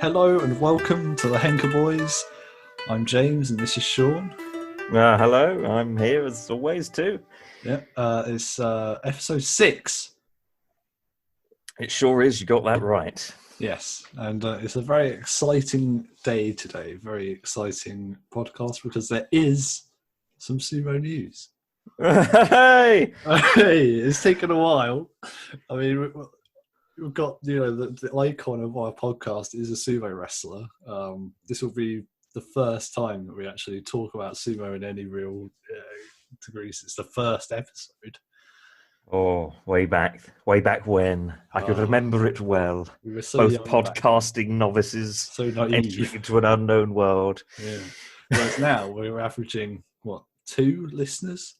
Hello and welcome to the Henka Boys. I'm James and this is Shaun. Hello, I'm here as always too. Yeah, it's episode 6. It sure is, you got that right. Yes, and it's a very exciting day today, very exciting podcast because there is some sumo news. Hey! Hey, it's taken a while. I mean, we've got, the icon of our podcast is a sumo wrestler. This will be the first time that we actually talk about sumo in any real degrees. It's the first episode. Oh, way back when. I could remember it well. We were so Both young podcasting novices so entering naive. into an unknown world. Yeah. Whereas now we're averaging, 2 listeners?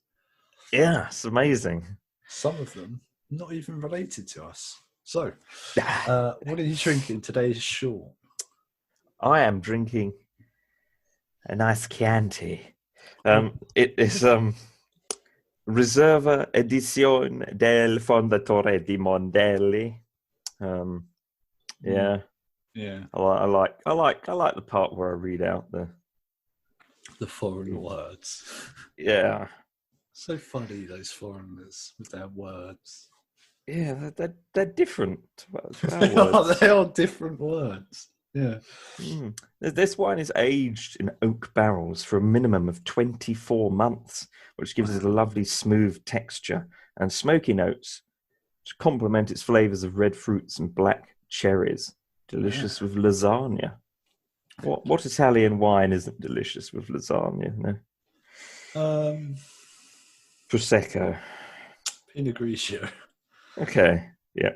Yeah, it's amazing. Some of them not even related to us. So, what are you drinking today, Shaun? I am drinking a nice Chianti. It is Reserva Edizione del Fondatore di Mondelli. Yeah. Yeah. I like the part where I read out The foreign words. Yeah. So funny, those foreigners with their words. Yeah, they're different to our words. They are different words. Yeah. This wine is aged in oak barrels for a minimum of 24 months, which gives it a lovely smooth texture and smoky notes to complement its flavors of red fruits and black cherries. Delicious with lasagna. What Italian wine isn't delicious with lasagna? No? Prosecco. Pinot Grigio. Okay, yeah.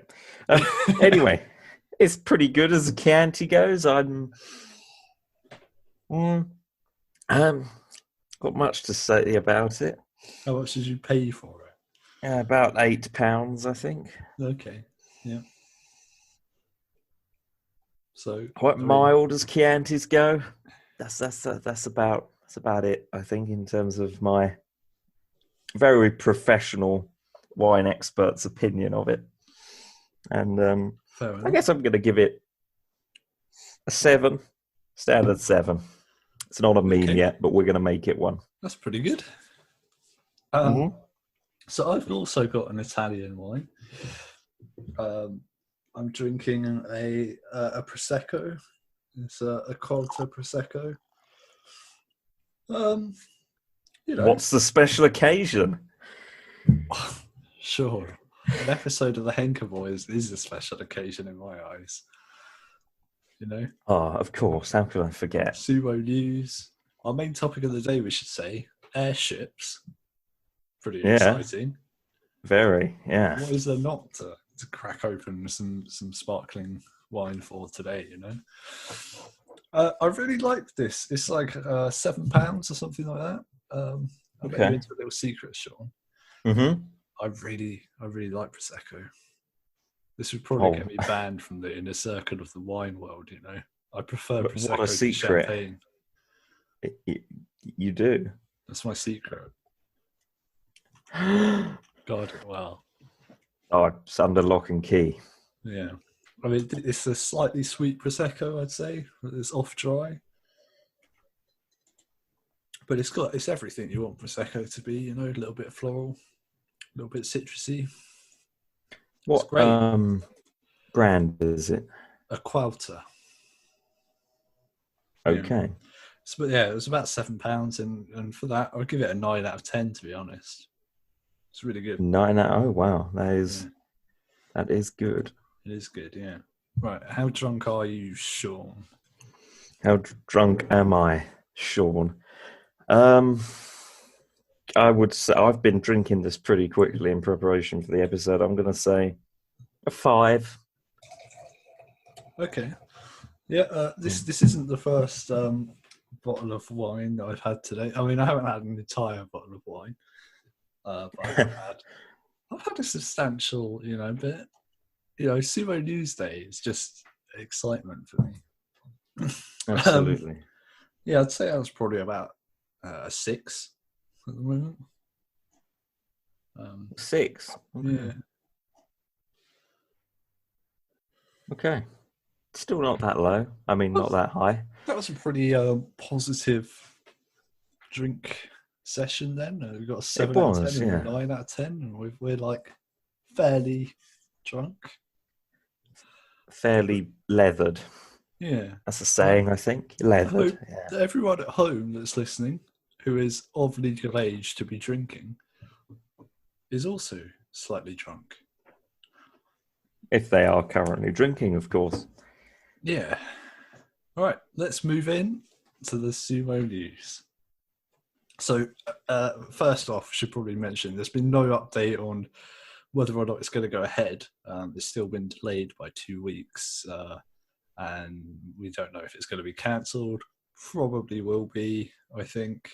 Anyway, it's pretty good as a Chianti goes. I'm got much to say about it. How much did you pay for it? About £8, I think. Okay, yeah. So Quite mild as Chiantis go. That's about it, I think, in terms of my very professional wine expert's opinion of it. And I guess I'm going to give it a 7, standard 7. It's not a mean yet, but we're going to make it one. That's pretty good. So I've also got an Italian wine. I'm drinking a prosecco. It's a Colta prosecco. What's the special occasion? Sure, an episode of the Henka Boys is a special occasion in my eyes. Of course. How could I forget? Sumo news. Our main topic of the day, we should say, airships. Pretty exciting. Very, yeah. What is there not to crack open some sparkling wine for today, I really like this. It's like £7 or something like that. I'll let you into a little secret, Shaun. I really like Prosecco. This would probably get me banned from the inner circle of the wine world, I prefer Prosecco what a secret. to champagne. You do? That's my secret. Guard it well. Oh, it's under lock and key. Yeah. I mean, it's a slightly sweet Prosecco, I'd say. It's off dry. But it's everything you want Prosecco to be, a little bit floral, a little bit citrusy. What brand is it? A Qualta. Okay. Yeah. So, but it was about £7, and for that, I'd give it a 9 out of 10, to be honest. It's really good. 9 out. Oh wow, that is good. It is good, yeah. Right, how drunk are you, Shaun? How drunk am I, Shaun? I would say I've been drinking this pretty quickly in preparation for the episode. I'm going to say a 5. Okay. Yeah, this isn't the first bottle of wine that I've had today. I mean, I haven't had an entire bottle of wine, but I've had a substantial, bit. Sumo News Day is just excitement for me. Absolutely. Yeah, I'd say I was probably about a 6 at the moment. 6? Okay. Yeah. Okay. Still not that low. I mean, not that high. That was a pretty positive drink session then. We got a It 7 out of 10 was, and a yeah. 9 out of 10, and we're like fairly drunk. Fairly leathered. Yeah. That's a saying, I think. I hope Leathered. Yeah. that everyone at home that's listening, who is of legal age to be drinking, is also slightly drunk. If they are currently drinking, of course. Yeah. All right, let's move in to the sumo news. So, first off, I should probably mention there's been no update on whether or not it's going to go ahead. It's still been delayed by 2 weeks, and we don't know if it's going to be cancelled. Probably will be, I think.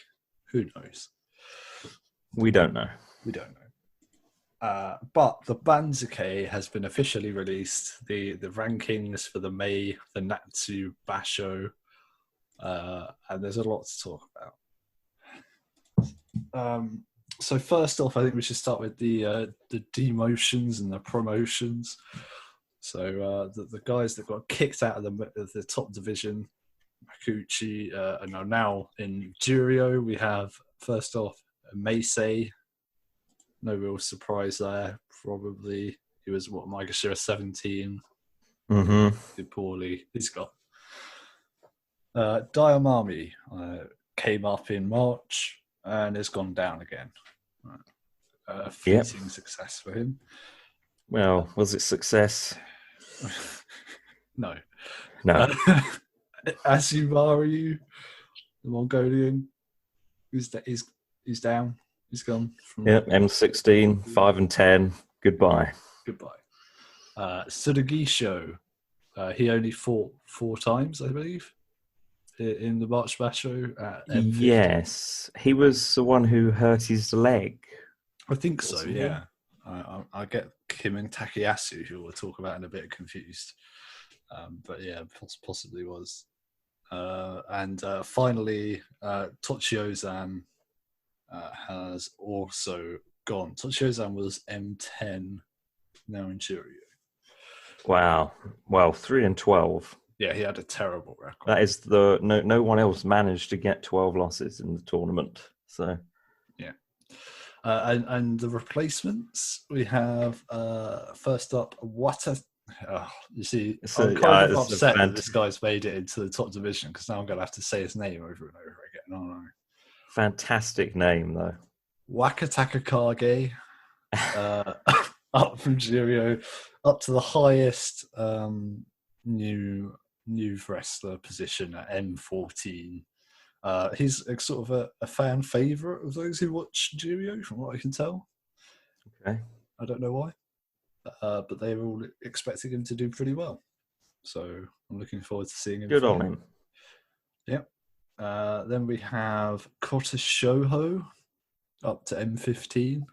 Who knows? We don't know. We don't know. But the Banzuke has been officially released. The rankings for the May, the Natsu Basho, and there's a lot to talk about. So first off, I think we should start with the demotions and the promotions. So the guys that got kicked out of the top division, Makuchi, are now in Juryo. We have first off Meisei. No real surprise there. Probably he was Maegashira 17. Mm-hmm. Did poorly. He's got Diamami came up in March and has gone down again. Fleeting success for him. Well, was it success? No. No. Asumaru, the Mongolian, he's down. He's gone. Yep, M16, 5 and 10. Goodbye. Tsurugisho, he only fought 4 times, I believe, in the March Basho at M15. Yes, he was the one who hurt his leg. I think so, yeah. I get him and Takayasu, who we'll talk about in a bit, confused. But yeah, possibly was. And finally, Tochiozan has also gone. Tochiozan was M10, now in Juryo. Wow. Well, 3 and 12. Yeah, he had a terrible record. That is no one else managed to get 12 losses in the tournament. So yeah. And the replacements, we have first up Wata. You see, I'm kind of upset that this guy's made it into the top division because now I'm going to have to say his name over and over again. Oh, no. Fantastic name, though. Wakataka Kage, up from Juryo, up to the highest new wrestler position at M14. He's sort of a fan favourite of those who watch Juryo, from what I can tell. Okay. I don't know why. But they were all expecting him to do pretty well. So I'm looking forward to seeing him. Good on him. Yep. Then we have Kota Shoho up to M15.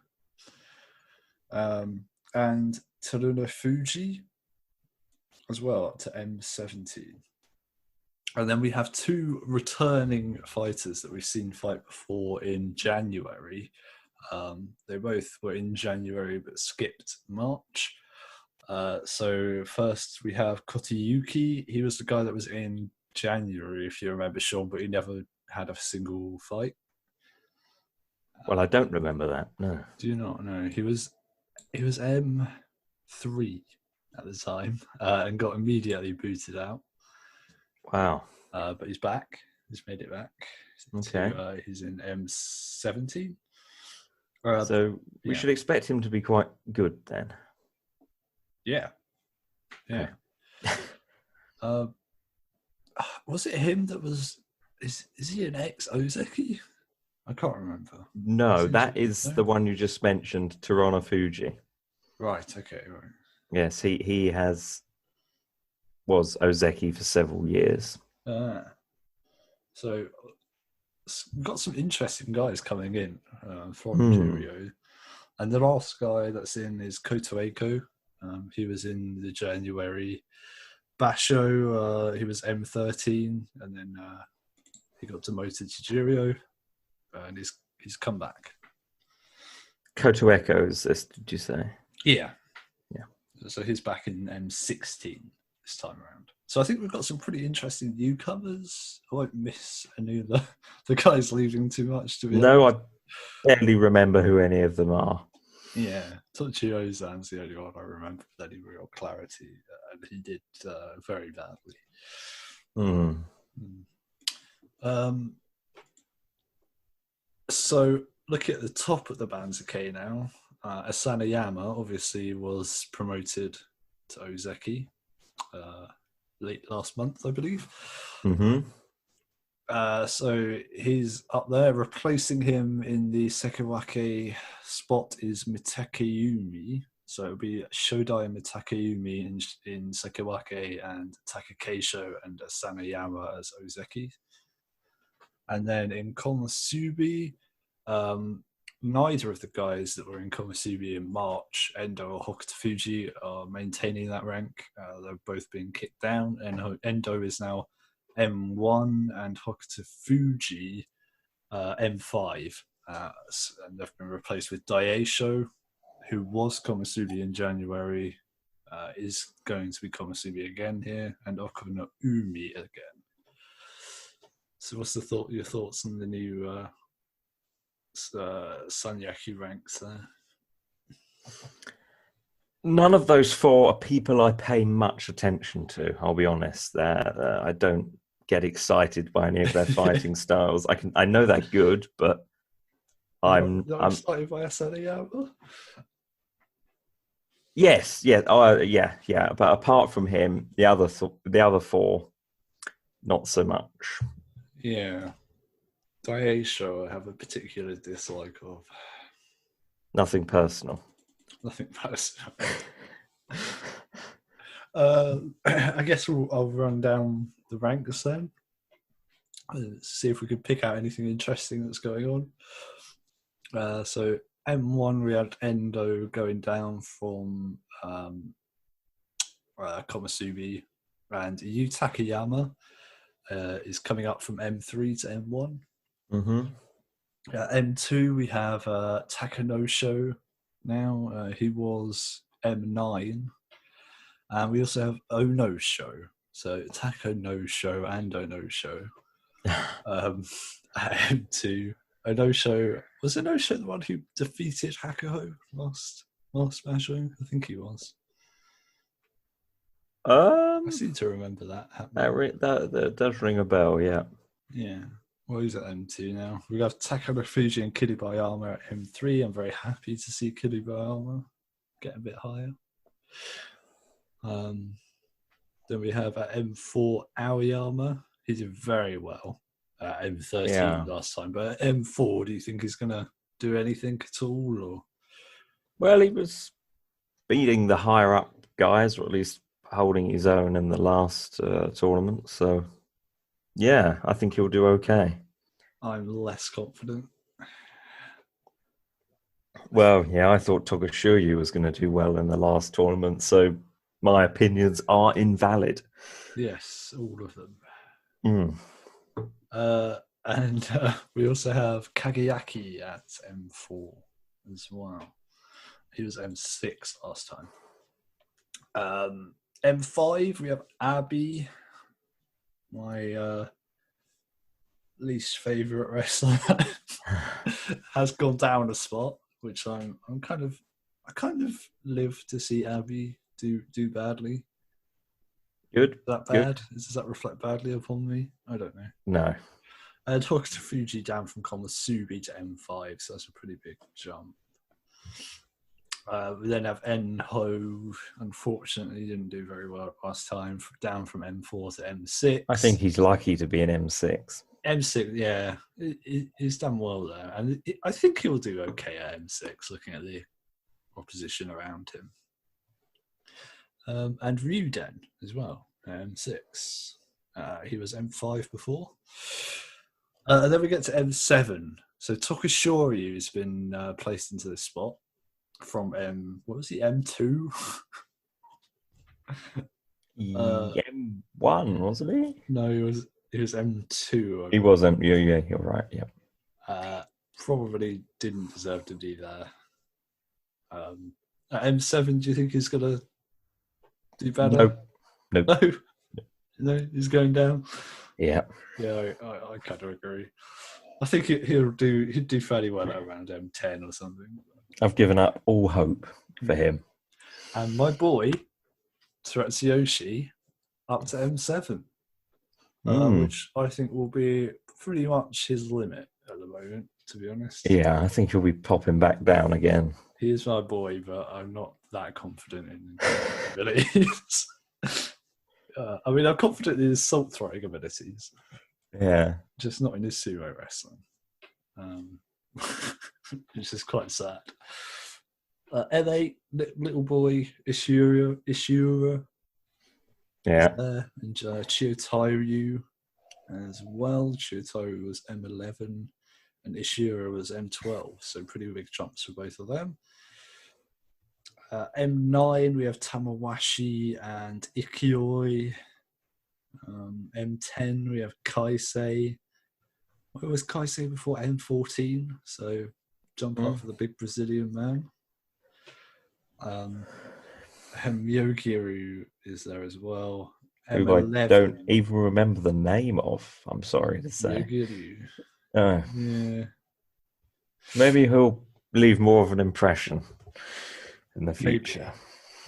And Teruno Fuji as well up to M17. And then we have 2 returning fighters that we've seen fight before in January. They both were in January but skipped March. So first we have Kotiyuki. He was the guy that was in January, if you remember, Shaun, but he never had a single fight. Well, I don't remember that. No. Do you not know? He was M3 at the time and got immediately booted out. Wow. But he's back. He's made it back. Okay. So, he's in M17. So we should expect him to be quite good then. Yeah. Yeah. Was it him that was... Is he an ex-Ozeki? I can't remember. No, that is the one you just mentioned, Teruno Fuji. Right, okay, right. Yes, he was Ozeki for several years. So got some interesting guys coming in from Juryo. And the last guy that's in is Koto Eiko. He was in the January Basho. He was M13, and then he got demoted to Juryo, and he's come back. Koto Echo is this, did you say? Yeah. Yeah. So he's back in M16 this time around. So I think we've got some pretty interesting newcomers. I won't miss any of the guys leaving too much, to be honest. No, I barely remember who any of them are. Yeah, Tochio Ozan's the only one I remember with any real clarity, and he did very badly. Mm. So look at the top of the Banzuke now. Asanayama obviously was promoted to Ozeki late last month, I believe. Mm-hmm. So he's up there. Replacing him in the Sekawake spot is Mitakeyumi. So it'll be Shodai Mitakeyumi in Sekawake and Takakeisho and Asanayama as Ozeki. And then in Komusubi, neither of the guys that were in Komusubi in March, Endo or Hokuto Fuji, are maintaining that rank. They're both being kicked down, and Endo is now M1 and Hokuto Fuji M5. And they've been replaced with Daisho, who was Komusubi in January, is going to be Komusubi again here, and Okuno Umi again. So what's your thoughts on the new Sanyaki ranks there? None of those four are people I pay much attention to, I'll be honest. I don't get excited by any of their fighting styles. I know they're good, but I'm excited by Asanayama. Yes, yeah, yeah. But apart from him, the other four, not so much. Yeah, Daisho I have a particular dislike of. Nothing personal. Nothing personal. I guess I'll run down the ranks then. See if we could pick out anything interesting that's going on. So M1, we had Endo going down from Komusubi, and Yu Takayama is coming up from M3 to M1. Mm-hmm. M2, we have Takanosho now. He was M9. And we also have Onosho. So Takanosho and Onosho. At M2. Onosho, was Onosho the one who defeated Hakuho last Smasho? I think he was. I seem to remember that happening. That does ring a bell, yeah. Yeah. Well, he's at M2 now. We have Takano Fuji and Kiribayama at M3. I'm very happy to see Kiribayama get a bit higher. Then we have at M4 Aoyama. He did very well at M13 last time. But at M4, do you think he's going to do anything at all? Or? Well, he was beating the higher up guys, or at least holding his own in the last tournament. So, yeah, I think he'll do okay. I'm less confident. Well, yeah, I thought Tokushiryu was going to do well in the last tournament. So my opinions are invalid. Yes, all of them. And we also have Kageyaki at M4 as well. He was M6 last time. M5, we have Abby, my least favourite wrestler, has gone down a spot, which I kind of live to see Abby do badly. Good. Is that bad? Does that reflect badly upon me? I don't know. No. And Hokuto Fuji down from Komusubi to M5, so that's a pretty big jump. We then have Enho. Unfortunately, didn't do very well last time. Down from M4 to M6. I think he's lucky to be an M6. M6, yeah, he's done well there, and I think he'll do okay at M6. Looking at the opposition around him, and Ryuden as well, M6. He was M5 before. And then we get to M7. So Tokushoryu has been placed into this spot from M2? M1, wasn't he? No, he was M2. He wasn't. Yeah, you're right. Yeah. Probably didn't deserve to be there. At M7, do you think he's going to do better? Nope. No, no, he's going down. Yeah. Yeah, I kind of agree. I think he'd do fairly well at around M10 or something. I've given up all hope for him. And my boy, Tsuyoshi, up to M7, which I think will be pretty much his limit at the moment, to be honest. Yeah, I think he'll be popping back down again. He is my boy, but I'm not that confident in his abilities. I mean, I'm confident in his salt throwing abilities. Yeah. Just not in his sumo wrestling. Which is quite sad. N8, little boy, Ishura. Yeah. And Chiyotairyu as well. Chiyotairyu was M11 and Ishura was M12, so pretty big jumps for both of them. M9, we have Tamawashi and Ikioi. M10, we have Kaisei. Where was Kaisei before? M14, so jump up for the big Brazilian man. Myogiru is there as well. Who I don't even remember the name of, I'm sorry to say. Myogiru. Yeah. Maybe he'll leave more of an impression in the future.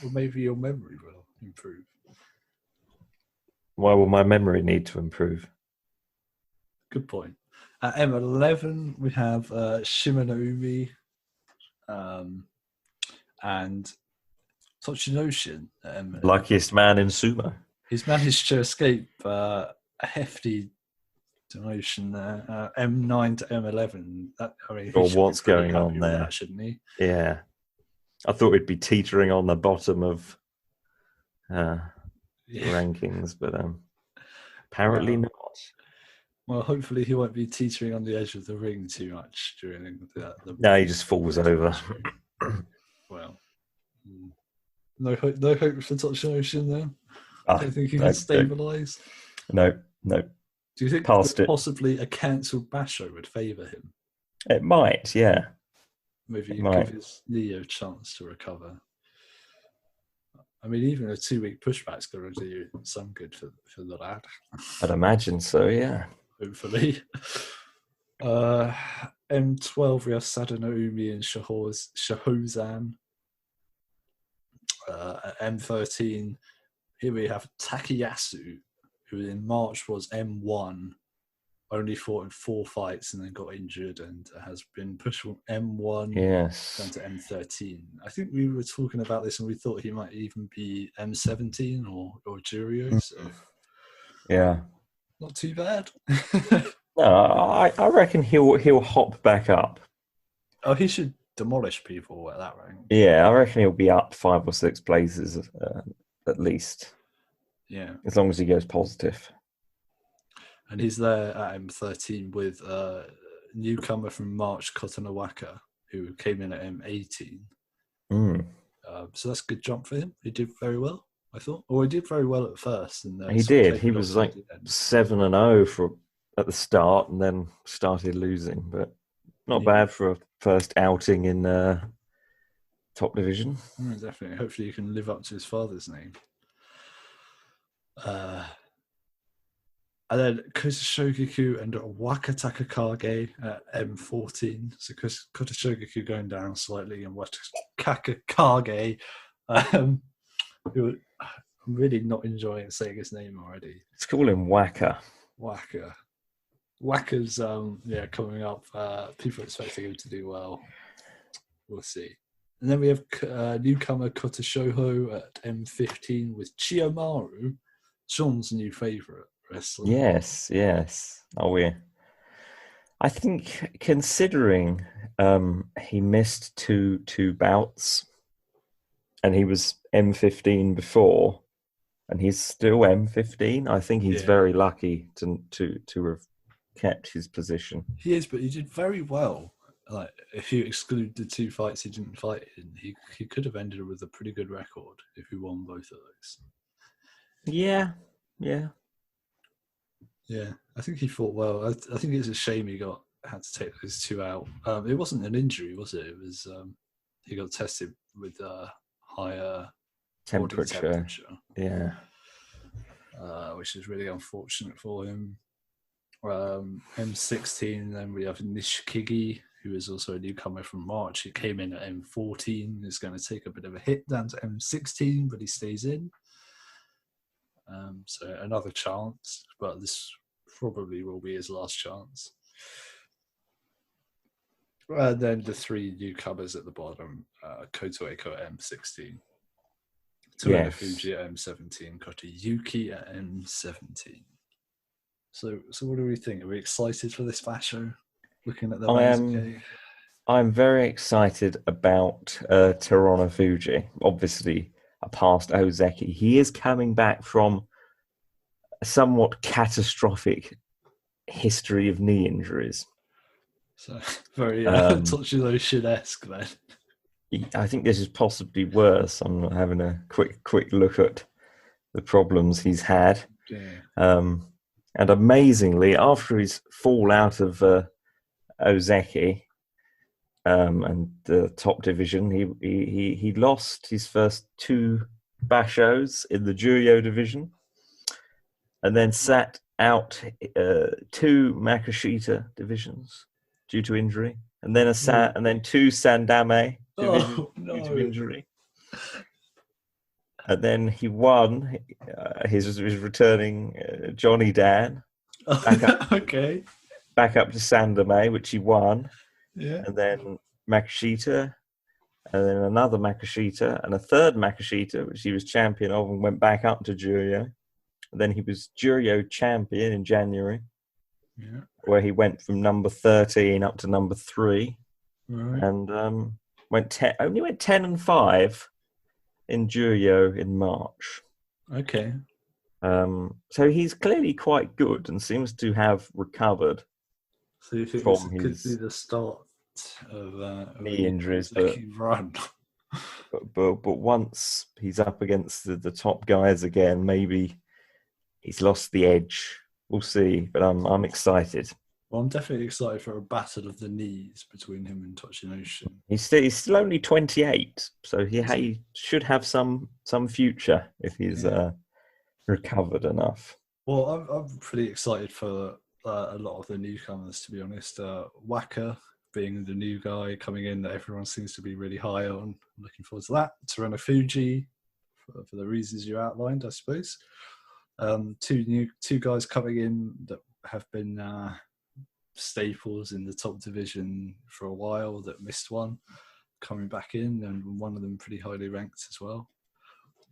Or maybe your memory will improve. Why will my memory need to improve? Good point. At M11, we have Shimanoumi and Tochinoshin. Luckiest man in sumo. He's managed to escape a hefty demotion there. M9 to M11. What's going on there? That, shouldn't he? Yeah. I thought we'd be teetering on the bottom of rankings, but apparently not. Well, hopefully he won't be teetering on the edge of the ring too much during the No, he just falls over. Well, no hope for Tochinoshin there. I don't think he can stabilise. No. Do you think possibly a cancelled Basho would favour him? It might, yeah. Maybe give his knee a chance to recover. I mean, even a 2-week pushback's going to do some good for the lad. I'd imagine so, yeah. Hopefully. M12, we have Sadanoumi and Shahozan. M13, here we have Takayasu, who in March was M1, only fought in 4 fights and then got injured and has been pushed from M1 down to M13. I think we were talking about this and we thought he might even be M17 or Juryo. So yeah, not too bad. No, I reckon he'll hop back up. Oh, he should demolish people at that rank. Yeah, I reckon he'll be up 5 or 6 places at least. Yeah, as long as he goes positive. And he's there at M13 with newcomer from March, Kotonowaka, who came in at M18. So that's a good jump for him. He did very well, I thought. Or he did very well at first. And he did. He was like 7-0 at the start and then started losing. But not bad for a first outing in top division. Definitely. Hopefully he can live up to his father's name. And then Kotoshogaku and Wakataka Kage at M14. So Kotoshogaku going down slightly and Wakataka Kage. I'm really not enjoying saying his name already. Let's call him Waka. Waka's coming up. People are expecting him to do well. We'll see. And then we have newcomer Kotoshoho at M15 with Chiyomaru, Shaun's new favourite wrestler. Yes. Are we? I think considering he missed two bouts and he was M15 before and he's still M15, I think he's very lucky to have kept his position. He is, but he did very well. Like, if you exclude the 2 fights he didn't fight in, he could have ended with a pretty good record if he won both of those. Yeah. I think he fought well. I think it's a shame he had to take those 2 out. It wasn't an injury, was it? It was he got tested with higher temperature. Yeah. which is really unfortunate for him. M16, then we have Nishikigi, who is also a newcomer from March. He came in at M14, is going to take a bit of a hit down to M16, but he stays in. So another chance, but this probably will be his last chance. And then the three newcomers at the bottom, Koto Eiko at M16, Tsuena Fuji at M17, Kota Yuki at M17. So what do we think? Are we excited for this fashion? Looking at the I'm very excited about Teruno Fuji. Obviously, past Ozeki. He is coming back from a somewhat catastrophic history of knee injuries. So very Toshiro-esque then. I think this is possibly worse. I'm having a quick look at the problems he's had. Yeah. And amazingly, after his fall out of Ozeki and the top division, he lost his first two bashos in the Juryo division, and then sat out two Makashita divisions due to injury, and then and then two Sandame divisions due to injury. And then he won his returning Johnny Dan back up, back up to Sandame, which he won. Yeah. And then Makashita, and then another Makashita, and a third Makashita, which he was champion of and went back up to Juryo. And then he was Juryo champion in January, where he went from number 13 up to number 3. Right. And only went 10-5 in Juryo in March. Okay. So he's clearly quite good and seems to have recovered. So you think this could be the start of knee injuries, run? but once he's up against the top guys again, maybe he's lost the edge. We'll see, but I'm excited. Well, I'm definitely excited for a battle of the knees between him and Tochinoshin. He's still only 28, so he should have some future if he's recovered enough. Well, I'm pretty excited for a lot of the newcomers, to be honest. Waka being the new guy coming in that everyone seems to be really high on. I'm looking forward to that. Teruno Fuji, for the reasons you outlined, I suppose. Two guys coming in that have been staples in the top division for a while that missed one, coming back in, and one of them pretty highly ranked as well.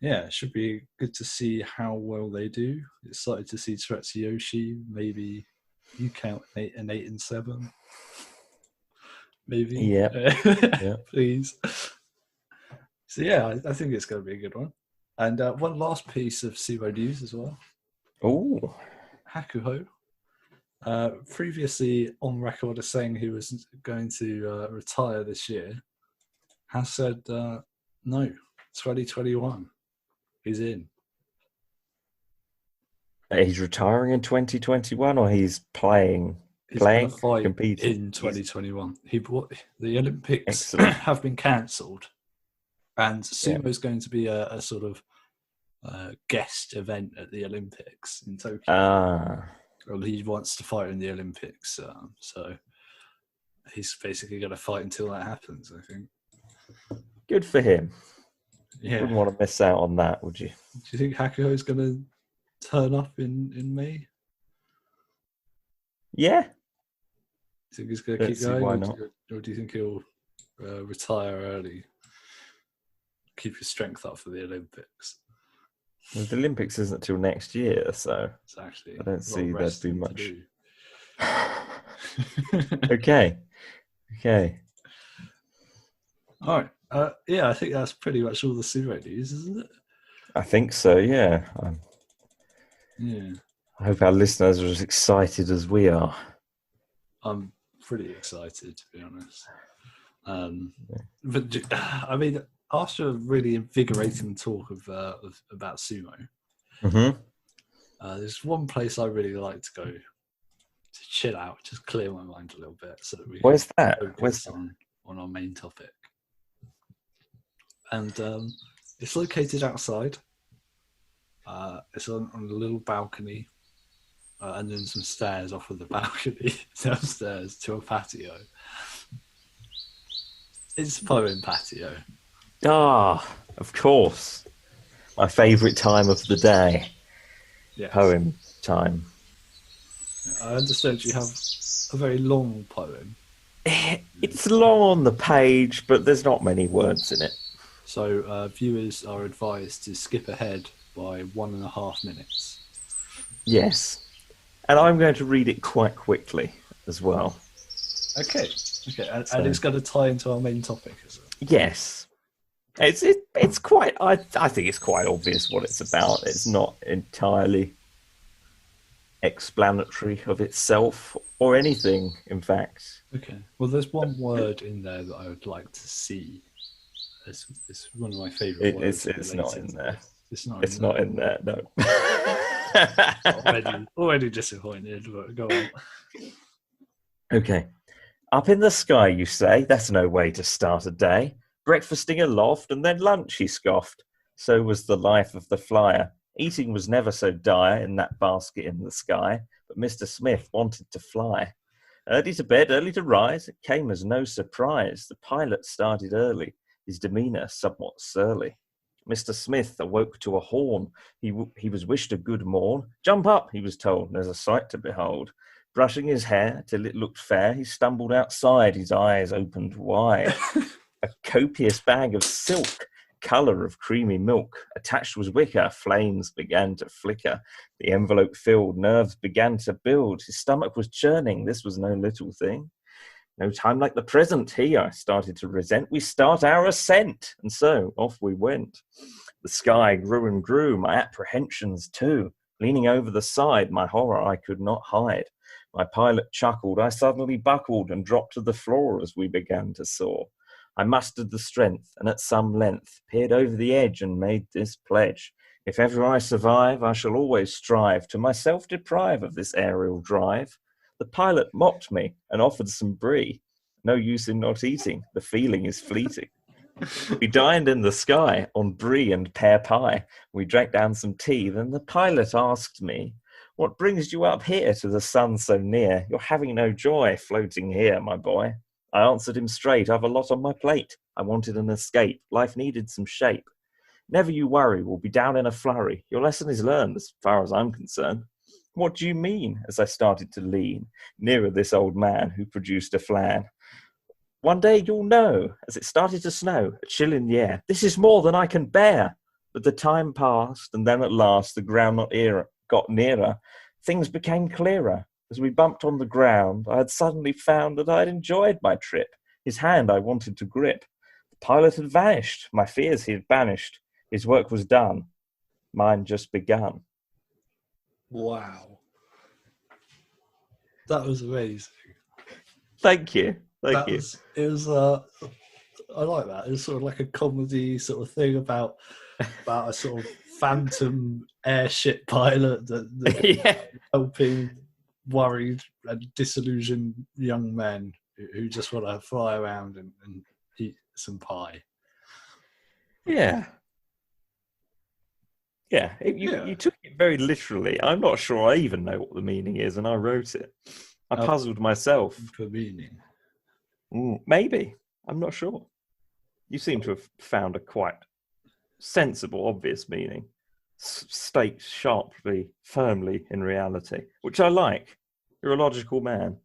Yeah, it should be good to see how well they do. Excited to see Tsuyoshi. Maybe you count an 8 and 7. Maybe. Yeah. Please. So yeah, I think it's going to be a good one. And one last piece of Sumo news as well. Oh, Hakuho. Previously on record as saying he was going to retire this year, has said no, 2021. He's in. He's retiring in 2021, or he's playing, competing in 2021. The Olympics have been cancelled, and Sumo is going to be a sort of guest event at the Olympics in Tokyo. Well, he wants to fight in the Olympics, so he's basically going to fight until that happens, I think. Good for him. Yeah. Wouldn't want to miss out on that, would you? Do you think Hakuho is going to turn up in May? Yeah. Do you think he's going to keep going? Why not? Or do you think he'll retire early? Keep his strength up for the Olympics? Well, the Olympics isn't till next year, so exactly. I don't see there'd be much. Okay. All right. I think that's pretty much all the Sumo news, isn't it? I think so, yeah. I hope our listeners are as excited as we are. I'm pretty excited, to be honest. But I mean, after a really invigorating talk about sumo, there's one place I really like to go to chill out, just clear my mind a little bit, so that we Where's that? focus on our main topic. And it's located outside. It's on a little balcony, and then some stairs off of the balcony downstairs to a patio. It's a poem patio. Ah, of course. My favourite time of the day. Yes. Poem time. I understand you have a very long poem. It's long on the page, but there's not many words in it. So viewers are advised to skip ahead by 1.5 minutes. Yes. And I'm going to read it quite quickly as well. Okay. And it's going to tie into our main topic, is it? Yes. It's quite, I think it's quite obvious what it's about. It's not entirely explanatory of itself or anything, in fact. Okay. Well, there's one word in there that I would like to see. It's one of my favourite words. It's not in there. It's not. It's not in there. No. already disappointed. But go on. Okay. Up in the sky, you say? That's no way to start a day. Breakfasting aloft and then lunch, he scoffed. So was the life of the flyer. Eating was never so dire in that basket in the sky, but Mr. Smith wanted to fly. Early to bed, early to rise, it came as no surprise. The pilot started early, his demeanour somewhat surly. Mr. Smith awoke to a horn. He was wished a good morn. Jump up, he was told, there's a sight to behold. Brushing his hair till it looked fair, he stumbled outside, his eyes opened wide. A copious bag of silk, colour of creamy milk. Attached was wicker, flames began to flicker. The envelope filled, nerves began to build. His stomach was churning, this was no little thing. No time like the present, I started to resent. We start our ascent, and so off we went. The sky grew and grew, my apprehensions too. Leaning over the side, my horror I could not hide. My pilot chuckled, I suddenly buckled and dropped to the floor as we began to soar. I mustered the strength, and at some length peered over the edge and made this pledge. If ever I survive, I shall always strive to myself deprive of this aerial drive. The pilot mocked me and offered some brie. No use in not eating, the feeling is fleeting. We dined in the sky on brie and pear pie. We drank down some tea, then the pilot asked me, what brings you up here to the sun so near? You're having no joy floating here, my boy. I answered him straight, I've a lot on my plate. I wanted an escape, life needed some shape. Never you worry, we'll be down in a flurry. Your lesson is learned as far as I'm concerned. What do you mean? As I started to lean nearer this old man who produced a flan. One day you'll know, as it started to snow, a chill in the air. This is more than I can bear. But the time passed, and then at last the ground got nearer. Things became clearer. As we bumped on the ground, I had suddenly found that I had enjoyed my trip. His hand I wanted to grip. The pilot had vanished. My fears he had banished. His work was done. Mine just begun. Wow. That was amazing. Thank you. Thank you. It was I like that. It was sort of like a comedy sort of thing about a sort of phantom airship pilot that helping worried and disillusioned young men who just want to fly around and eat some pie. Yeah. Yeah, you took it very literally. I'm not sure I even know what the meaning is, and I wrote it. I puzzled myself. For meaning? Maybe. I'm not sure. You seem to have found a quite sensible, obvious meaning. Staked sharply, firmly in reality, which I like. You're a logical man.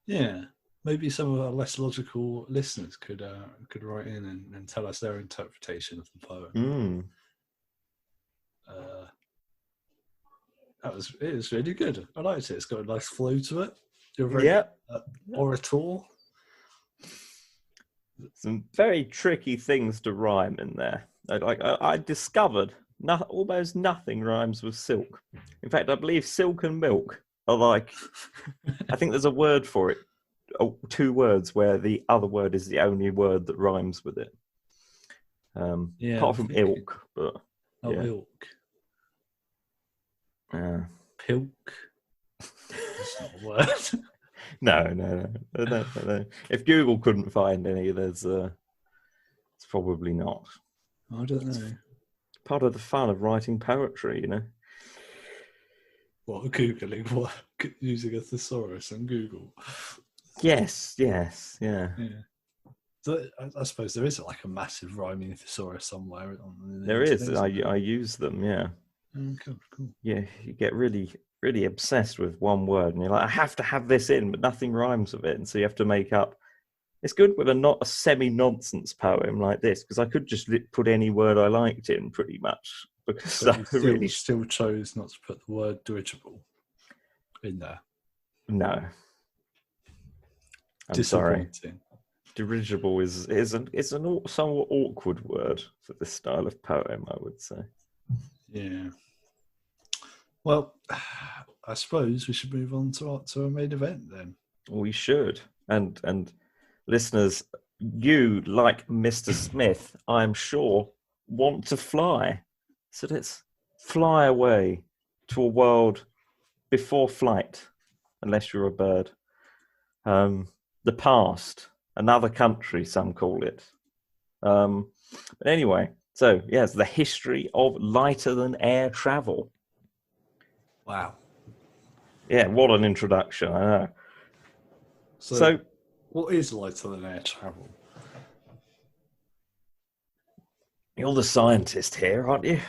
Yeah. Maybe some of our less logical listeners could write in and tell us their interpretation of the poem. It was really good. I liked it. It's got a nice flow to it. You're very orator. Some very tricky things to rhyme in there. I discovered almost nothing rhymes with silk. In fact, I believe silk and milk are like, I think there's a word for it. 2 words where the other word is the only word that rhymes with it. Apart from ilk, but ilk. Pilk. That's not a word. No. If Google couldn't find any, it's probably not. I don't know. part of the fun of writing poetry, you know. What, Googling what? Using a thesaurus on Google. Yes, yeah. Yeah. So I suppose there is like a massive rhyming thesaurus somewhere on the There is. internet. I use them, yeah. Cool. Yeah, you get really, really obsessed with one word, and you're like, I have to have this in, but nothing rhymes with it, and so you have to make up. It's good with not a semi-nonsense poem like this, because I could just put any word I liked in, pretty much, because But I you really still chose not to put the word dirigible in there. no. I'm sorry. Dirigible is a somewhat awkward word for this style of poem, I would say. Yeah. Well, I suppose we should move on to our main event then. We should. And listeners, you, like Mr. Smith, I'm sure, want to fly. So let's fly away to a world before flight, unless you're a bird. The past, another country, some call it. But anyway, so yes, the history of lighter than air travel. Wow. Yeah, what an introduction, I know. So what is lighter than air travel? You're the scientist here, aren't you?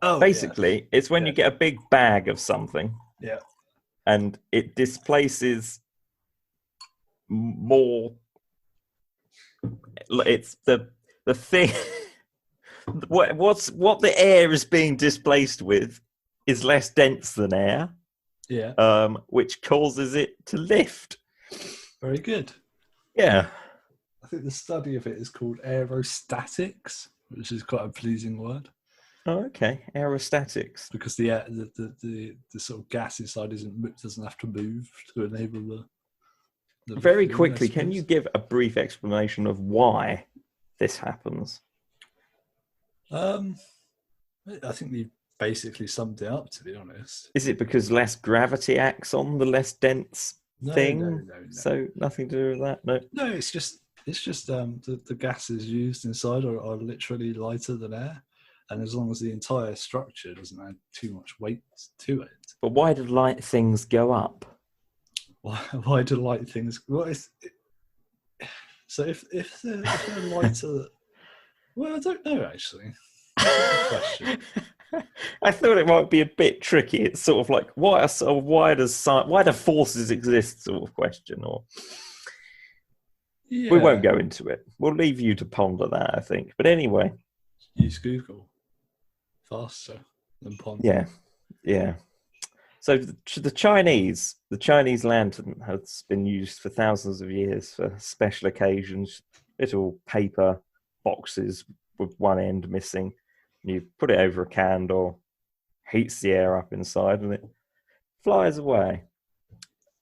Oh, basically, it's when you get a big bag of something, and it displaces more. It's the thing. What the air is being displaced with is less dense than air. Which causes it to lift. Very good. Yeah. I think the study of it is called aerostatics, which is quite a pleasing word. Oh, okay. Aerostatics. Because the sort of gas inside doesn't have to move to enable the Very quickly, can you give a brief explanation of why this happens? I think you basically summed it up, to be honest. Is it because less gravity acts on the less dense thing? No. So nothing to do with that? No. No, it's just the gases used inside are literally lighter than air. And as long as the entire structure doesn't add too much weight to it. But why do light things go up? Why do light things? So if they're lighter, well, I don't know actually. That's a good question. I thought it might be a bit tricky. It's sort of like why do forces exist? Sort of question, or we won't go into it. We'll leave you to ponder that, I think. But anyway, use Google faster than ponder. Yeah. So the Chinese lantern has been used for thousands of years for special occasions. Little paper boxes with one end missing. You put it over a candle, heats the air up inside, and it flies away.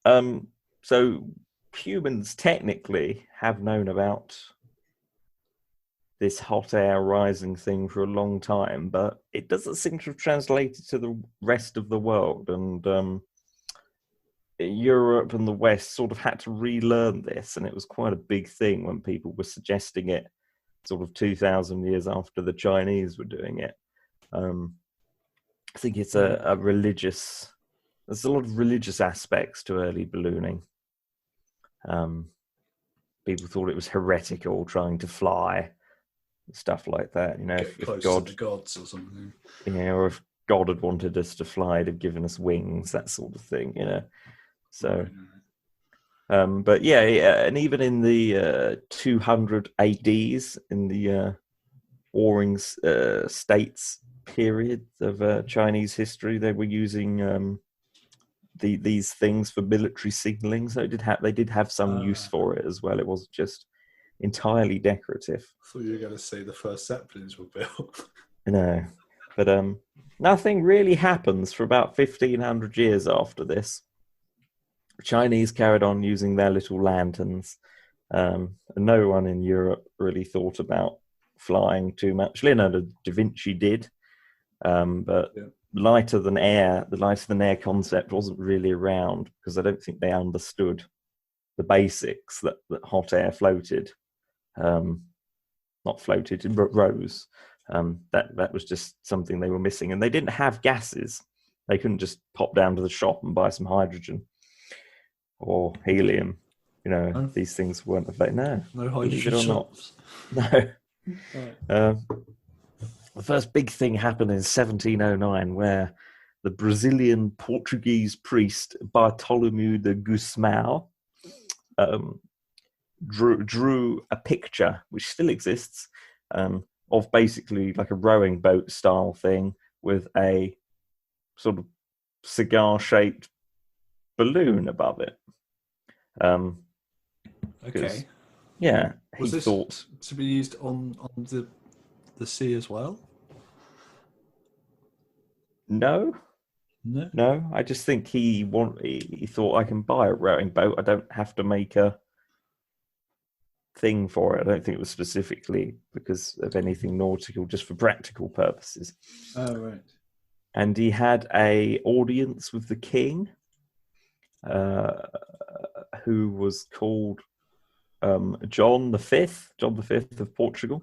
So humans technically have known about this hot air rising thing for a long time, but it doesn't seem to have translated to the rest of the world. And Europe and the West sort of had to relearn this, and it was quite a big thing when people were suggesting it sort of 2,000 years after the Chinese were doing it. I think it's a religious... There's a lot of religious aspects to early ballooning. People thought it was heretical trying to fly, stuff like that. You know, if God, to the gods or something. Yeah, or if God had wanted us to fly, he'd have given us wings, that sort of thing. You know, so. But yeah, and even in the 200 ADs, in the warring states period of Chinese history, they were using these things for military signaling. So they did have some use for it as well. It wasn't just entirely decorative. I thought you were going to say the first Zeppelins were built. No, but nothing really happens for about 1,500 years after this. The Chinese carried on using their little lanterns. And no one in Europe really thought about flying too much. Leonardo da Vinci did, but the lighter than air concept wasn't really around because I don't think they understood the basics that hot air floated. Not floated, it rose. That was just something they were missing, and they didn't have gases. They couldn't just pop down to the shop and buy some hydrogen or helium. No? These things weren't available. No Believe it hydrogen or not. shops. No. Right. The first big thing happened in 1709, where the Brazilian Portuguese priest Bartolomeu de Gusmão drew a picture, which still exists, of basically like a rowing boat style thing with a sort of cigar-shaped balloon above it. Okay. Yeah, he Was this thought to be used on the sea as well? no. No. No, I just think he thought I can buy a rowing boat. I don't have to make a thing for it. I don't think it was specifically because of anything nautical, just for practical purposes. Oh, right. And he had a audience with the king, who was called John V of Portugal,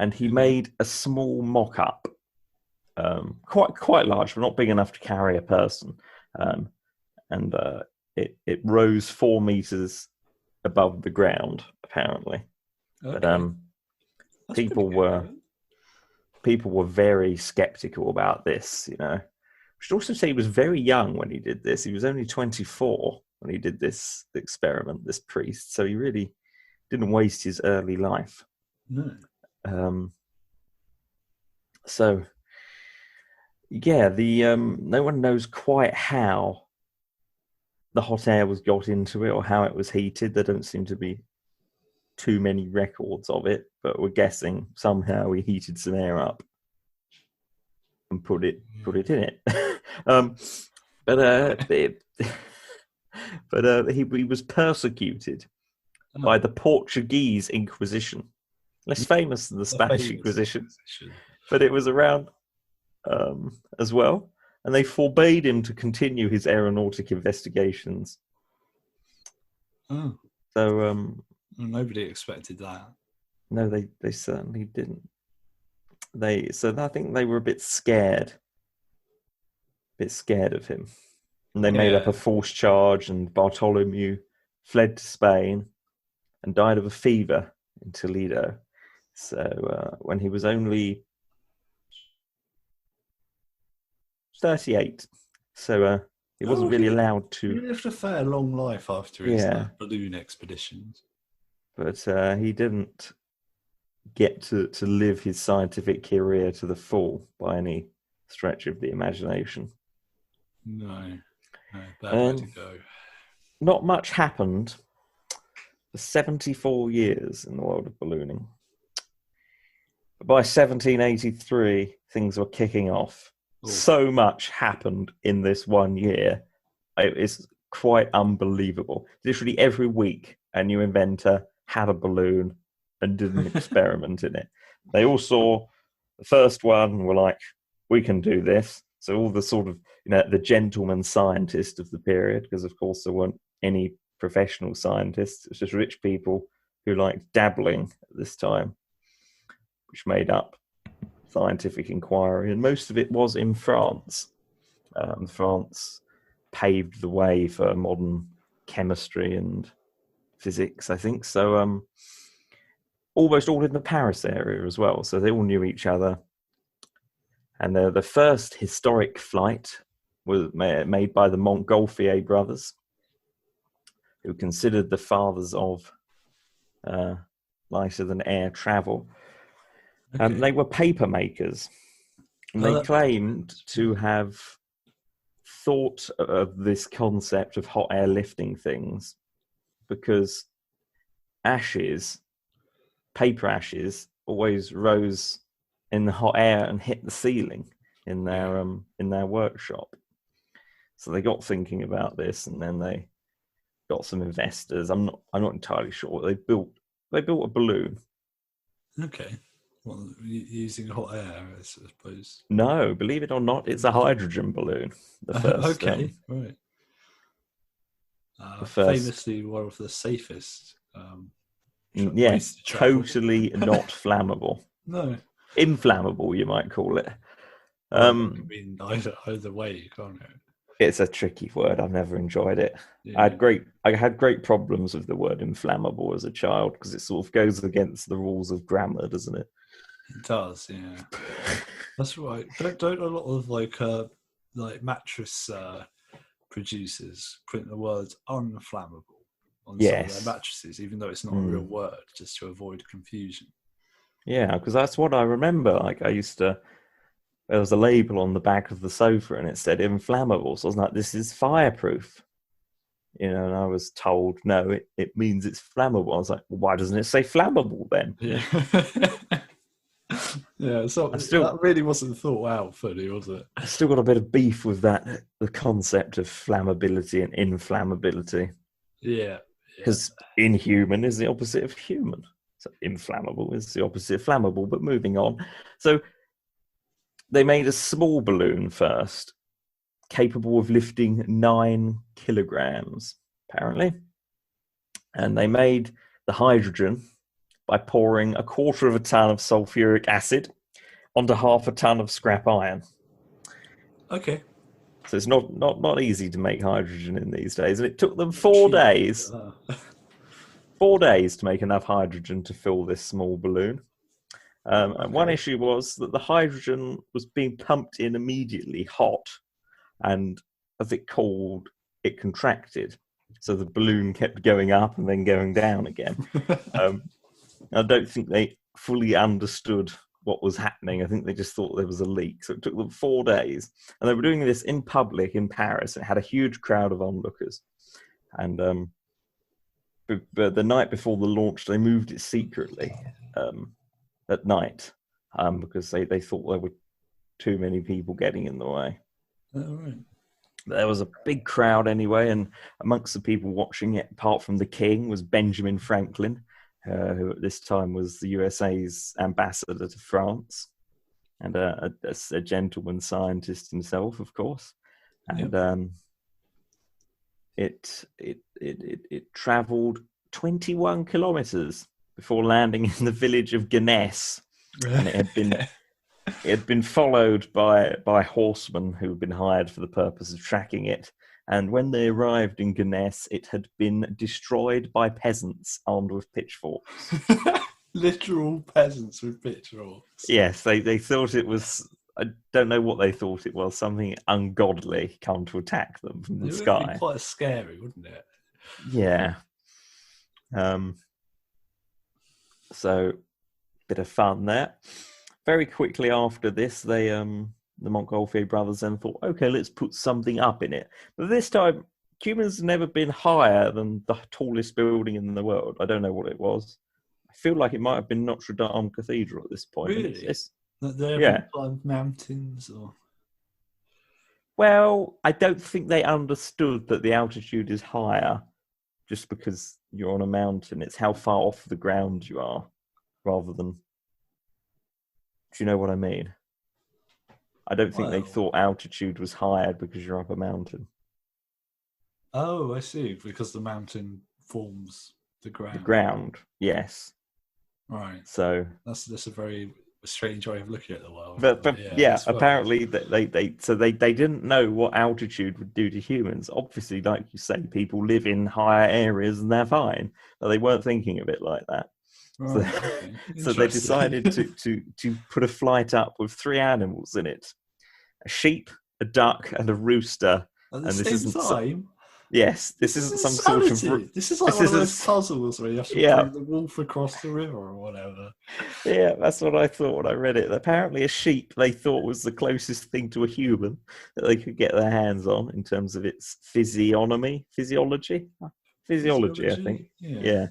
and he made a small mock-up. Quite large, but not big enough to carry a person. And it rose 4 meters above the ground, apparently. Okay. But people were very skeptical about this. We should also say he was very young when he did this. He was only 24 when he did this experiment. This priest, so he really didn't waste his early life. No. So. Yeah, no one knows quite how the hot air was got into it or how it was heated. There don't seem to be too many records of it, but we're guessing somehow he heated some air up and put it in it. He was persecuted by the Portuguese Inquisition, less famous than the Spanish Inquisition, but it was around as well, and they forbade him to continue his aeronautic investigations. Oh. So nobody expected that. No, they certainly didn't. I think they were a bit scared of him, and they made up a false charge. And Bartholomew fled to Spain and died of a fever in Toledo. So when he was only 38, so he wasn't really allowed to. He lived a fair long life after his balloon expeditions, but he didn't get to live his scientific career to the full by any stretch of the imagination. No, bad way to go. Not much happened for 74 years in the world of ballooning. But by 1783, things were kicking off. Ooh. So much happened in this 1 year. It's quite unbelievable. Literally every week, a new inventor had a balloon and did an experiment in it. They all saw the first one and were like, we can do this. So all the sort of, the gentleman scientist of the period, because of course there weren't any professional scientists. It was just rich people who liked dabbling at this time, which made up scientific inquiry, and most of it was in France. France paved the way for modern chemistry and physics, I think. So almost all in the Paris area as well. So they all knew each other. And the first historic flight was made by the Montgolfier brothers, who considered the fathers of lighter than air travel. Okay. They were paper makers. And they claimed to have thought of this concept of hot air lifting things because paper ashes, always rose in the hot air and hit the ceiling in their workshop. So they got thinking about this, and then they got some investors. I'm not entirely sure. They built a balloon. Okay. Well, using hot air, I suppose. No, believe it or not, it's a hydrogen balloon. The first. Okay, right. Famously, one of the safest. Totally not flammable. No. Inflammable, you might call it. Well, that could mean either way, can't it? It's a tricky word. I've never enjoyed it. Yeah. I had great problems with the word inflammable as a child because it sort of goes against the rules of grammar, doesn't it? It does, yeah. That's right. Don't a lot of like mattress producers print the words unflammable on some of their Yes. mattresses, even though it's not a real word, just to avoid confusion. Yeah, because that's what I remember. Like there was a label on the back of the sofa and it said inflammable. So I was like, this is fireproof. And I was told, no, it means it's flammable. I was like, well, why doesn't it say flammable then? Yeah. Yeah, so that really wasn't thought out fully, was it? I still got a bit of beef with that, the concept of flammability and inflammability. Yeah. Because inhuman is the opposite of human. So inflammable is the opposite of flammable. But moving on. So they made a small balloon first, capable of lifting 9 kilograms, apparently. And they made the hydrogen by pouring 1/4 of a ton of sulfuric acid onto 1/2 a ton of scrap iron. Okay. So it's not easy to make hydrogen in these days. And it took them 4 days. 4 days to make enough hydrogen to fill this small balloon. And one issue was that the hydrogen was being pumped in immediately hot. And as it cooled, it contracted. So the balloon kept going up and then going down again. I don't think they fully understood what was happening. I think they just thought there was a leak. So it took them 4 days. And they were doing this in public in Paris. It had a huge crowd of onlookers. And but the night before the launch, they moved it secretly at night because they thought there were too many people getting in the way. Oh, right. There was a big crowd anyway, and amongst the people watching it, apart from the king, was Benjamin Franklin, who at this time was the USA's ambassador to France, and a gentleman scientist himself, of course. And it travelled 21 kilometres before landing in the village of Gneiss, and it had been followed by horsemen who had been hired for the purpose of tracking it. And when they arrived in Gneiss, it had been destroyed by peasants armed with pitchforks. Literal peasants with pitchforks. Yes, they thought it was, I don't know what they thought it was, something ungodly come to attack them from the sky. It would be quite scary, wouldn't it? Yeah. So, bit of fun there. Very quickly after this, they the Montgolfier brothers then thought, okay, let's put something up in it. But this time, Cubans have never been higher than the tallest building in the world. I don't know what it was. I feel like it might have been Notre Dame Cathedral at this point. Really? They haven't climbed mountains or? Well, I don't think they understood that the altitude is higher just because you're on a mountain. It's how far off the ground you are, rather than... Do you know what I mean? I don't think they thought altitude was higher because you're up a mountain. Oh, I see. Because the mountain forms the ground. The ground, yes. Right. So that's a very strange way of looking at the world. But yeah, apparently they didn't know what altitude would do to humans. Obviously, like you say, people live in higher areas and they're fine, but they weren't thinking of it like that. Right, so they decided to put a flight up with 3 animals in it: a sheep, a duck, and a rooster. At the same time? Yes, this isn't some insanity. Sort of... This is like one of those puzzles where you have to bring the wolf across the river or whatever. Yeah, that's what I thought when I read it. Apparently a sheep they thought was the closest thing to a human that they could get their hands on in terms of its physiology, I think. Yeah.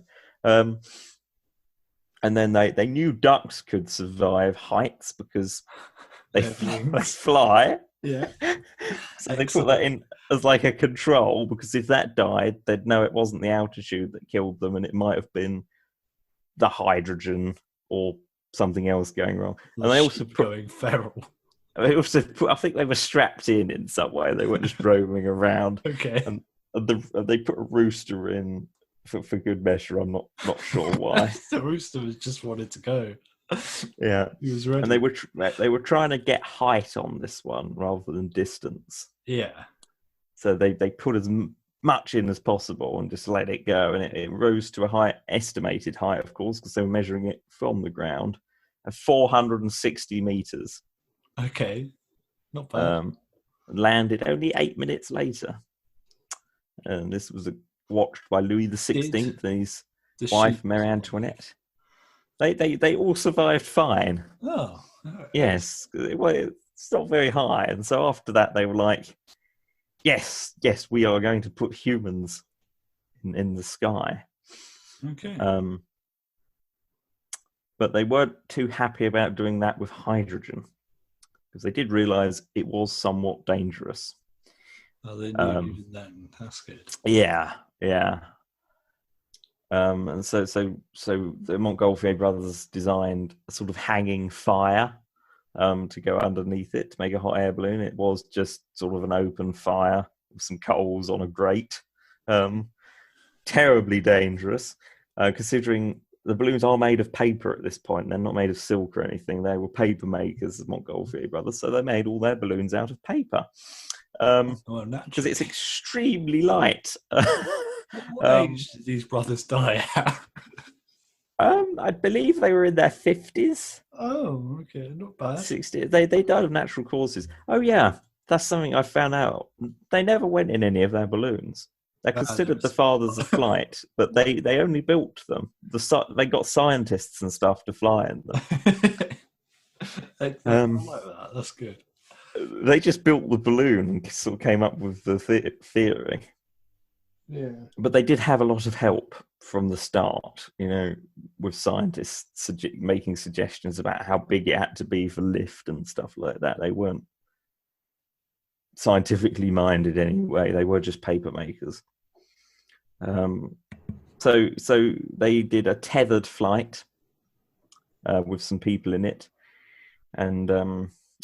And then they knew ducks could survive heights because they fly. Yeah. So they put that in as like a control, because if that died, they'd know it wasn't the altitude that killed them, and it might have been the hydrogen or something else going wrong. And they also put going feral. They also put, I think they were strapped in some way. They weren't just roaming around. Okay. And they put a rooster in for good measure. I'm not sure why. The rooster just wanted to go. Yeah, He was ready. and they were trying to get height on this one rather than distance. Yeah. So they put as much in as possible and just let it go, and it rose to a estimated height, of course, because they were measuring it from the ground, of 460 meters. Okay. Not bad. Landed only 8 minutes later, and this was watched by Louis XVI and his The wife sheep Marie survive. Antoinette. They all survived fine. Oh, Yes, well, it's not very high, and so after that they were like, yes, we are going to put humans in the sky. okay. But they weren't too happy about doing that with hydrogen, because they did realize it was somewhat dangerous. Oh, they knew even then. That's good. Yeah. And so the Montgolfier brothers designed a sort of hanging fire to go underneath it to make a hot air balloon. It was just sort of an open fire with some coals on a grate. Terribly dangerous, considering the balloons are made of paper at this point. They're not made of silk or anything. They were paper makers, the Montgolfier brothers, so they made all their balloons out of paper. Because it's extremely light. What age did these brothers die at? I believe they were in their 50s. Oh, okay, not bad. 60s. They died of natural causes. Oh yeah, that's something I found out. They never went in any of their balloons. They're considered the fathers of flight, but they only built them. They got scientists and stuff to fly in them. I like that. That's good. They just built the balloon and sort of came up with the theory. Yeah. But they did have a lot of help from the start, with scientists making suggestions about how big it had to be for lift and stuff like that. They weren't scientifically minded anyway. They were just paper makers. So they did a tethered flight with some people in it. And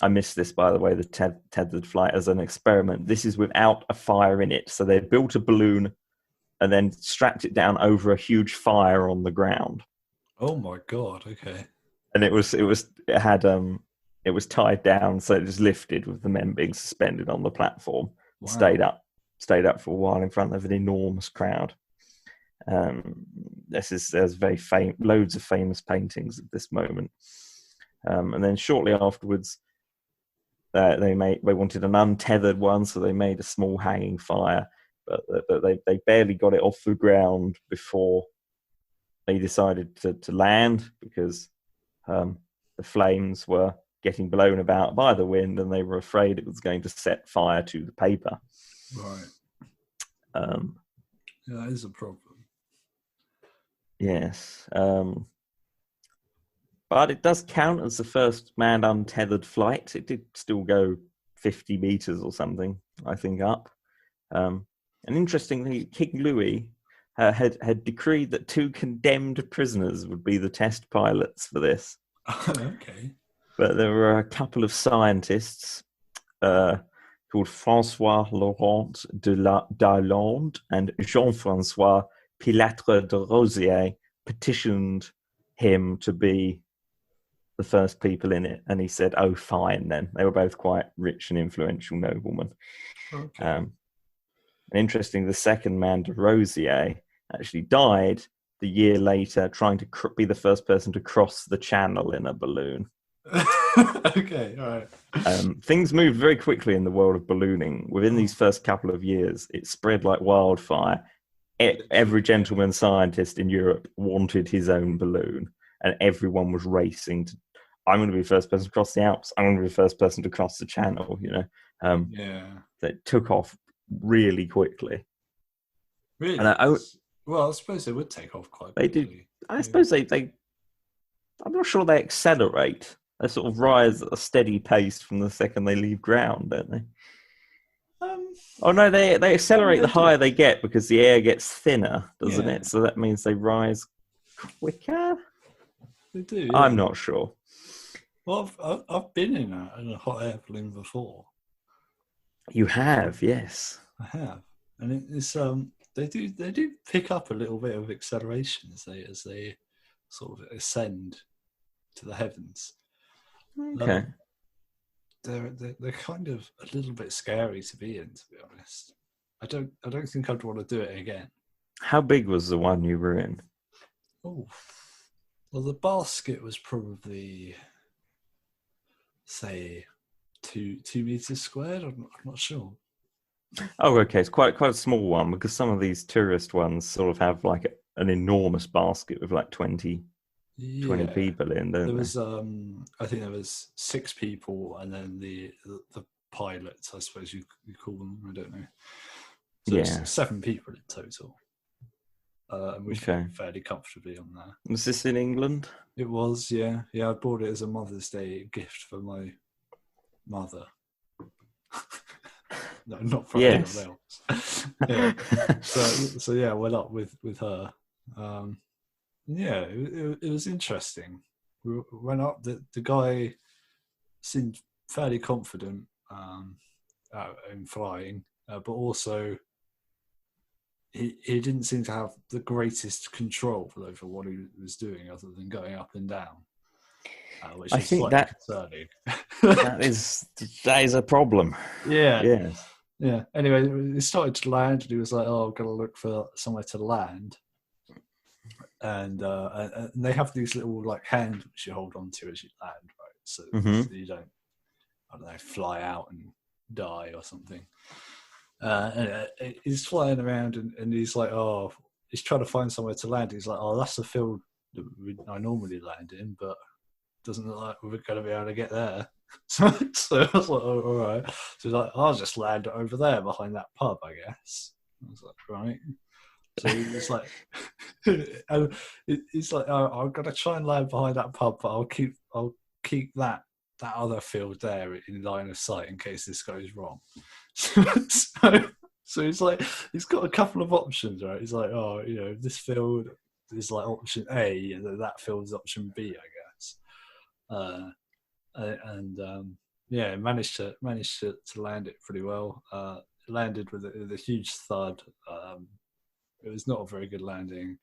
I missed this, by the way, the tethered flight as an experiment. This is without a fire in it. So they built a balloon and then strapped it down over a huge fire on the ground. Oh my God! Okay. And it was tied down, so it just lifted with the men being suspended on the platform. Wow. Stayed up for a while in front of an enormous crowd. There's loads of famous paintings at this moment. And then shortly afterwards, they wanted an untethered one, so they made a small hanging fire. But they barely got it off the ground before they decided to land, because the flames were getting blown about by the wind, and they were afraid it was going to set fire to the paper. Right. Yeah, that is a problem. Yes. But it does count as the first manned untethered flight. It did still go 50 meters or something, I think, up. And interestingly, King Louis had decreed that 2 condemned prisoners would be the test pilots for this. Okay. But there were a couple of scientists called François Laurent Darlande and Jean-François Pilatre de Rosier petitioned him to be the first people in it. And he said, oh, fine then. They were both quite rich and influential noblemen. Okay. And interesting, the second man, de Rosier, actually died the year later trying to be the first person to cross the channel in a balloon. Okay, all right. Things moved very quickly in the world of ballooning. Within these first couple of years, it spread like wildfire. Every gentleman scientist in Europe wanted his own balloon, and everyone was racing to, I'm going to be the first person to cross the Alps. I'm going to be the first person to cross the channel, That took off really quickly. Really? And I suppose they would take off quite quickly. They do. I suppose they I'm not sure they accelerate. They sort of rise at a steady pace from the second they leave ground, don't they? They accelerate the higher they get, because the air gets thinner, doesn't it? So that means they rise quicker? They do, yeah. I'm not sure. Well, I've been in a hot air balloon before. You have, yes. I have. And it's they do pick up a little bit of acceleration as they sort of ascend. to the heavens. Okay. They're kind of a little bit scary to be in, to be honest. I don't think I'd want to do it again. How big was the one you were in? Oh, well, the basket was probably, say, 2 meters squared. I'm not sure. Oh, okay. It's quite a small one, because some of these tourist ones sort of have like an enormous basket with like 20 people in, don't there they? was I think there was 6 people, and then the pilots, I suppose you call them, I don't know. So it's 7 people in total, and we fit fairly comfortably on there. Was this in England? It was, yeah. I bought it as a Mother's Day gift for my mother. No, not for anyone else. Yeah. So yeah, I went up with her. Yeah, it was interesting. We went up. The guy seemed fairly confident in flying, but also he didn't seem to have the greatest control over what he was doing, other than going up and down, which is slightly concerning. that is a problem. Yeah. Anyway, he started to land, and he was like, "Oh, I've got to look for somewhere to land." And they have these little like hands which you hold on to as you land, right? So you don't, I don't know, fly out and die or something. And he's flying around, and he's like, oh, he's trying to find somewhere to land. He's like, oh, that's the field that I normally land in, but it doesn't look like we're going to be able to get there. So I was like, oh, all right. So he's like, I'll just land over there behind that pub, I guess. I was like, right. So he's like, and he's like, oh, I'm gonna try and land behind that pub, but I'll keep that other field there in line of sight in case this goes wrong. So he's like, he's got a couple of options, right? He's like, oh, this field is like option A, and that field is option B, I guess. Yeah, managed to land it pretty well. Landed with a huge thud. It was not a very good landing,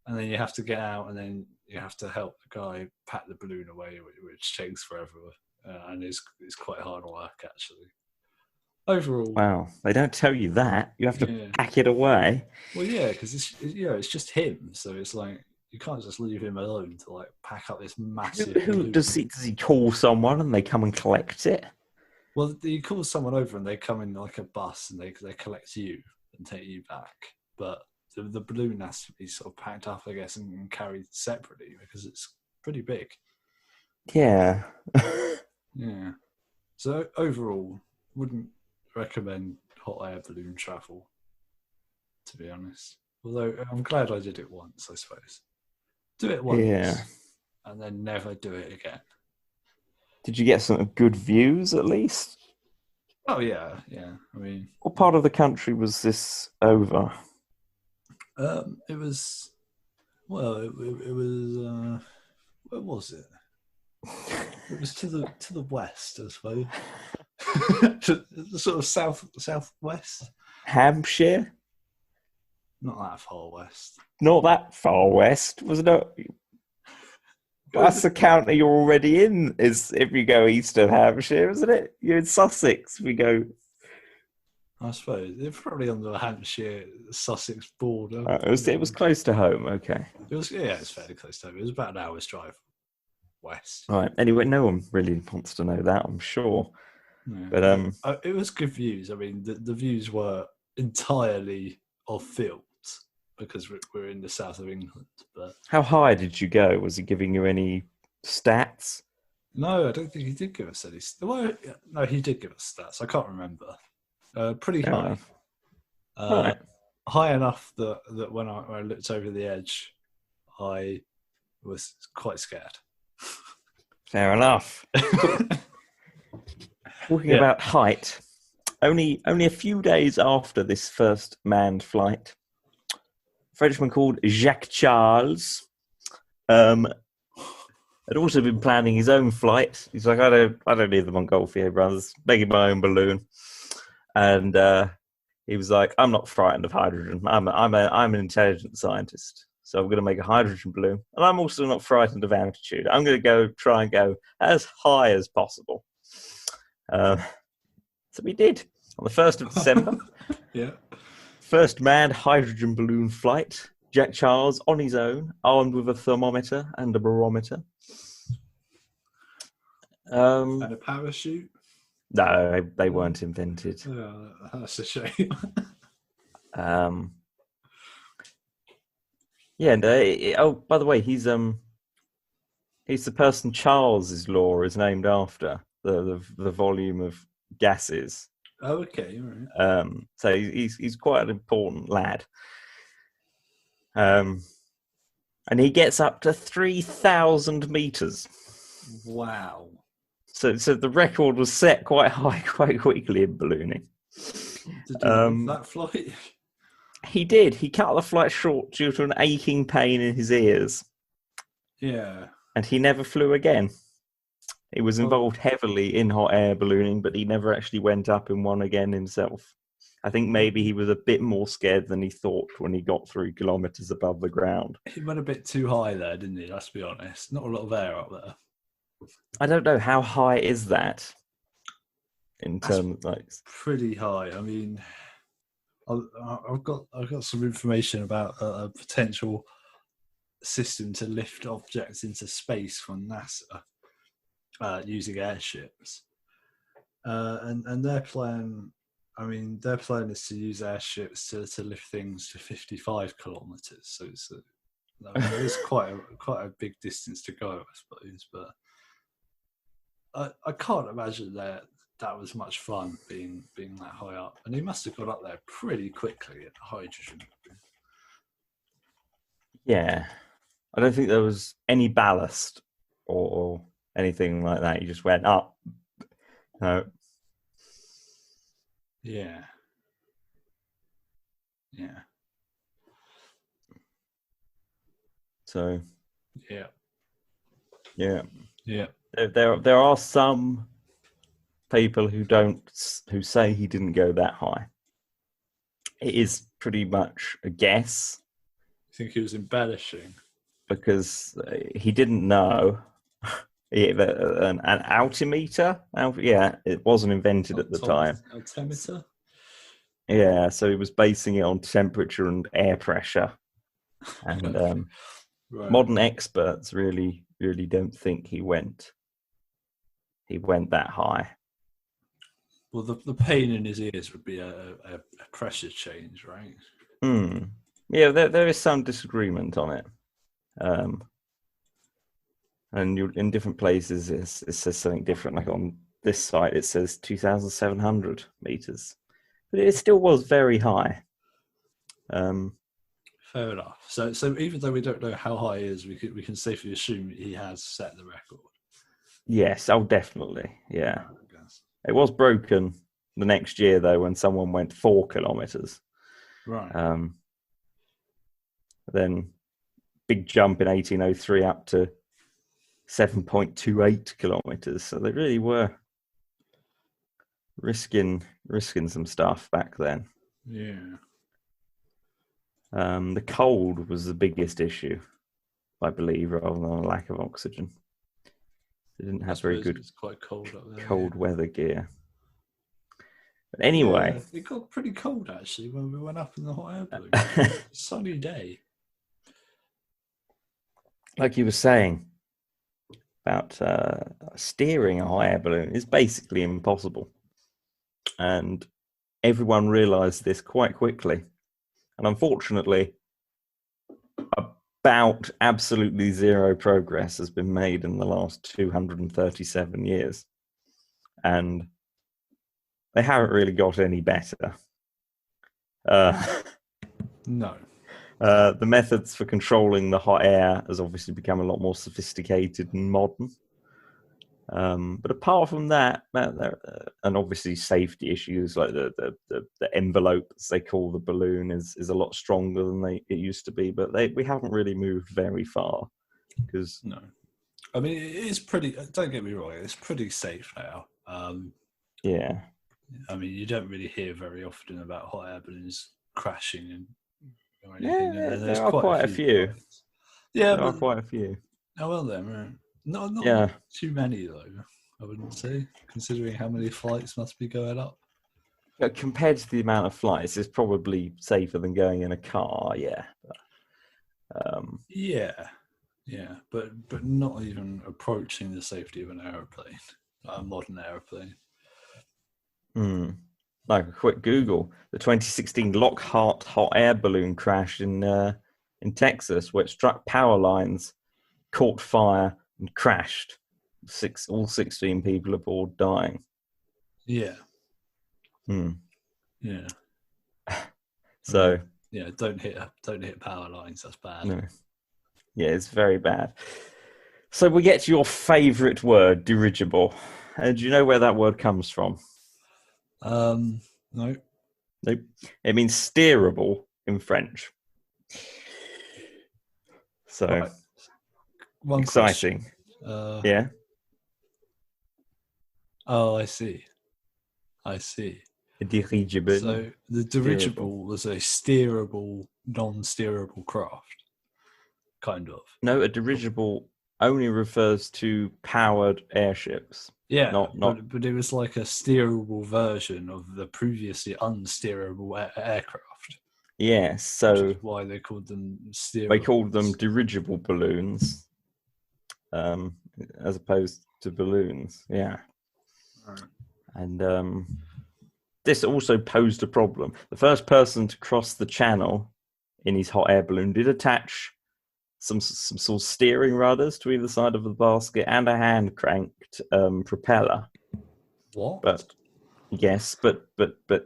and then you have to get out, and then you have to help the guy pack the balloon away, which takes forever, and it's quite hard work, actually. Overall, wow, they don't tell you that. You have to pack it away. Well, yeah, because it's just him, so it's like you can't just leave him alone to like pack up this massive. Who does he call someone and they come and collect it? Well, he calls someone over, and they come in like a bus, and they collect you and take you back. But the balloon has to be sort of packed up, I guess, and carried separately because it's pretty big. Yeah. Yeah. So overall, wouldn't recommend hot air balloon travel, to be honest. Although I'm glad I did it once, I suppose. Do it once, and then never do it again. Did you get some good views at least? Oh yeah. I mean, what part of the country was this over? It was, well, it was, where was it? It was to the west, I suppose. The sort of southwest. Hampshire? Not that far west. Not that far west, was it? That's the county you're already in, is if you go east of Hampshire, isn't it? You're in Sussex. We go. I suppose it's probably on the Hampshire-Sussex border. It was close to home. Okay. It's fairly close to home. It was about an hour's drive west. Right. Anyway, no one really wants to know that, I'm sure. Yeah. But it was good views. I mean, the views were entirely of fields because we're in the south of England. But how high did you go? Was he giving you any stats? No, I don't think he did give us any. Well, no, he did give us stats. I can't remember. Pretty high. Right. High enough that when I looked over the edge, I was quite scared. Fair enough. Talking about height, only a few days after this first manned flight, a Frenchman called Jacques Charles had also been planning his own flight. He's like, I don't need the Montgolfier brothers, making my own balloon. And he was like, I'm not frightened of hydrogen. I'm an intelligent scientist. So I'm going to make a hydrogen balloon. And I'm also not frightened of altitude. I'm going to try and go as high as possible. So we did. On the 1st of December, Yeah. first manned hydrogen balloon flight. Jack Charles on his own, armed with a thermometer and a barometer. And a parachute? No, they weren't invented. Oh, that's a shame. Yeah, and oh, by the way, he's the person Charles's law is named after, the volume of gases. Oh, okay, right. So he's quite an important lad. And he gets up to 3,000 meters. Wow. So the record was set quite high quite quickly in ballooning. Did he love that flight? He did. He cut the flight short due to an aching pain in his ears. Yeah. And he never flew again. He was involved heavily in hot air ballooning, but he never actually went up in one again himself. I think maybe he was a bit more scared than he thought when he got 3 kilometers above the ground. He went a bit too high there, didn't he? Let's be honest. Not a lot of air up there. I don't know, how high is that in terms of pretty high. I mean, I've got some information about a potential system to lift objects into space from NASA using airships, and their plan. I mean, their plan is to use airships to lift things to 55 kilometers. So it's quite a big distance to go, I suppose. But I can't imagine that was much fun being that high up. And he must have got up there pretty quickly at the hydrogen. Yeah. I don't think there was any ballast or anything like that. He just went up. No. Yeah. Yeah. So. Yeah. Yeah. Yeah. There are some people who say he didn't go that high. It is pretty much a guess. I think he was embellishing because he didn't know an altimeter. Yeah, it wasn't invented at the time. Altimeter. Yeah, so he was basing it on temperature and air pressure, and right. Modern experts really don't think he went that high. Well, the pain in his ears would be a pressure change, right? Yeah, there is some disagreement on it. And in different places, it says something different. Like on this site, it says 2,700 meters, but it still was very high. Fair enough. So even though we don't know how high he is, we can safely assume he has set the record. Yes, definitely. Yeah, it was broken the next year though when someone went 4 kilometers. Right. Then big jump in 1803 up to 7.28 kilometers. So they really were risking some stuff back then. Yeah. The cold was the biggest issue, I believe, rather than a lack of oxygen. They didn't have very good. It's quite cold up there. Cold weather gear. But anyway, it got pretty cold actually when we went up in the hot air balloon. Sunny day. Like you were saying about steering a hot air balloon is basically impossible, and everyone realised this quite quickly. And unfortunately, about absolutely zero progress has been made in the last 237 years. And they haven't really got any better. No. The methods for controlling the hot air has obviously become a lot more sophisticated and modern. But apart from that, and obviously safety issues like the envelope, as they call the balloon, is a lot stronger than it used to be. But we haven't really moved very far because no, I mean it is pretty. Don't get me wrong, it's pretty safe now. I mean you don't really hear very often about hot air balloons crashing and or Yeah, anything, and then there's there are quite a quite a few few. flights. Yeah, There are but quite a few. well then, right. Not Yeah. too many though. I wouldn't say, considering how many flights must be going up. Compared to the amount of flights, it's probably safer than going in a car. Yeah. Yeah, yeah, but not even approaching the safety of an aeroplane, a modern aeroplane. Like a quick Google, the 2016 Lockhart hot air balloon crash in Texas, where it struck power lines, caught fire, and crashed. All 16 people aboard dying. Yeah, Hmm. yeah. So yeah, don't hit power lines. That's bad. no, yeah, it's very bad. So we get to your favourite word, dirigible. Do you know where that word comes from? No. Nope. It means steerable in French. So Right. One exciting. question. Yeah. Oh, I see. Dirigible. So the Steerable. dirigible was a steerable, non-steerable craft, kind of. No, a dirigible only refers to powered airships. Yeah, Not. but it was like a steerable version of the previously unsteerable aircraft, Yes. which is So why they called them they called them steerables. dirigible balloons, as opposed to balloons. Yeah. Right. And this also posed a problem. The first person to cross the channel in his hot air balloon did attach some sort of steering rudders to either side of the basket and a hand cranked propeller. What? But yes, but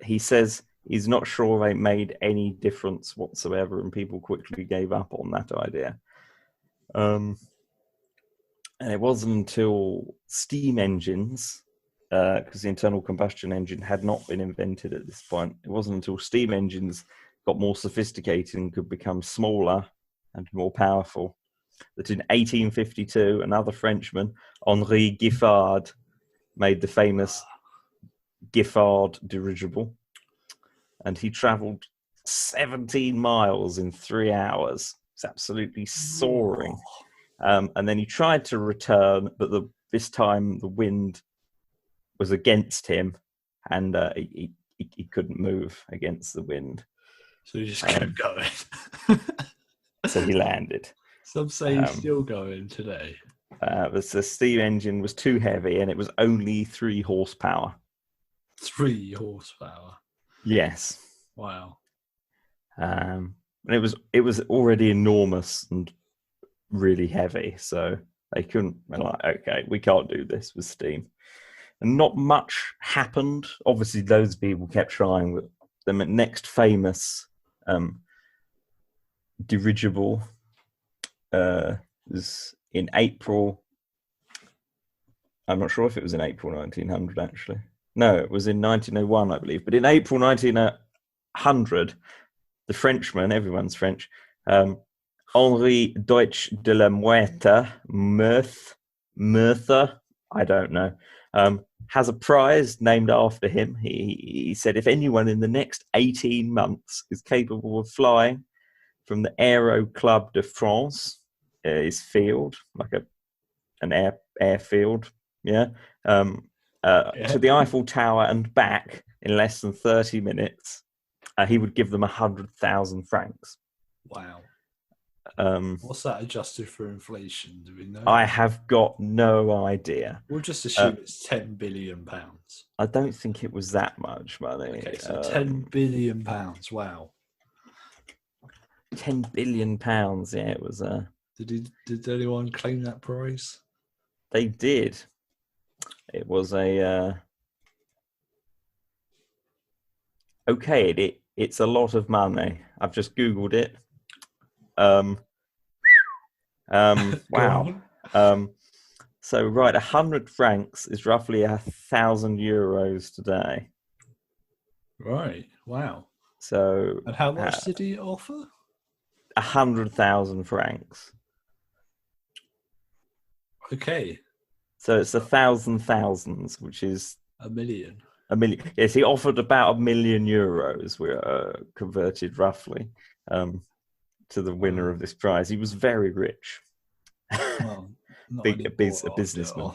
he says he's not sure they made any difference whatsoever, and people quickly gave up on that idea. And it wasn't until steam engines, because the internal combustion engine had not been invented at this point, it wasn't until steam engines got more sophisticated and could become smaller and more powerful that in 1852, another Frenchman, Henri Giffard, made the famous Giffard dirigible. And he travelled 17 miles in 3 hours. It's absolutely soaring. And then he tried to return, but this time the wind was against him, and he couldn't move against the wind. So he just kept going. So he landed. Some say he's still going today. The steam engine was too heavy, and it was only 3 horsepower. 3 horsepower. Yes. Wow. And it was already enormous and really heavy, so they couldn't. They're like, okay, we can't do this with steam. And not much happened. Obviously, those people kept trying. But the next famous dirigible was in April. I'm not sure if it was in April 1900, actually. No, it was in 1901, I believe. But in April 1900, the Frenchman, everyone's French, Henri Deutsch de la Muerte, Murtha, I don't know, has a prize named after him. He said, if anyone in the next 18 months is capable of flying from the Aero Club de France, his field, like an airfield, yeah, to the Eiffel Tower and back in less than 30 minutes, he would give them 100,000 francs. Wow. What's that adjusted for inflation? Do we know? I have got no idea. We'll just assume it's £10 billion. I don't think it was that much money. Okay, so £10 billion. Wow. £10 billion. Yeah, it was. Did anyone claim that prize? They did. It was a. Okay, it's a lot of money. I've just Googled it. Wow. So right, 100 francs is roughly 1,000 euros today. Right. Wow. So. And how much did he offer? 100,000 francs. Okay. So it's 1,000 thousands, which is $1 million. A million. Yes, he offered about €1 million, converted roughly, to the winner of this prize. He was very rich. Well, not A anymore businessman.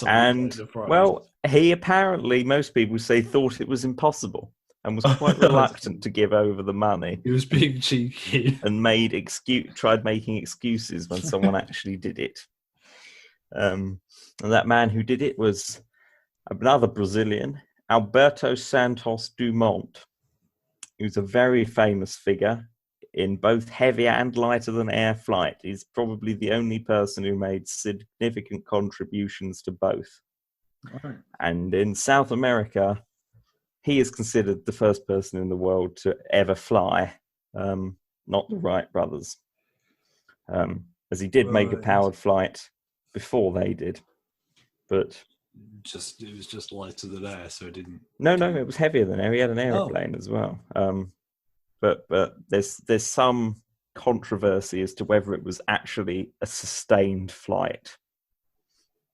And well, he apparently, most people say, thought it was impossible and was quite reluctant to give over the money. He was being cheeky and tried making excuses when someone actually did it. And that man who did it was another Brazilian, Alberto Santos Dumont. He was a very famous figure in both heavier and lighter than air flight. He's probably the only person who made significant contributions to both. Right. And in South America, he is considered the first person in the world to ever fly, not the Wright brothers, as he did make a powered flight before they did. But it was just lighter than air, so it didn't. No, it was heavier than air. He had an aeroplane as well. But there's some controversy as to whether it was actually a sustained flight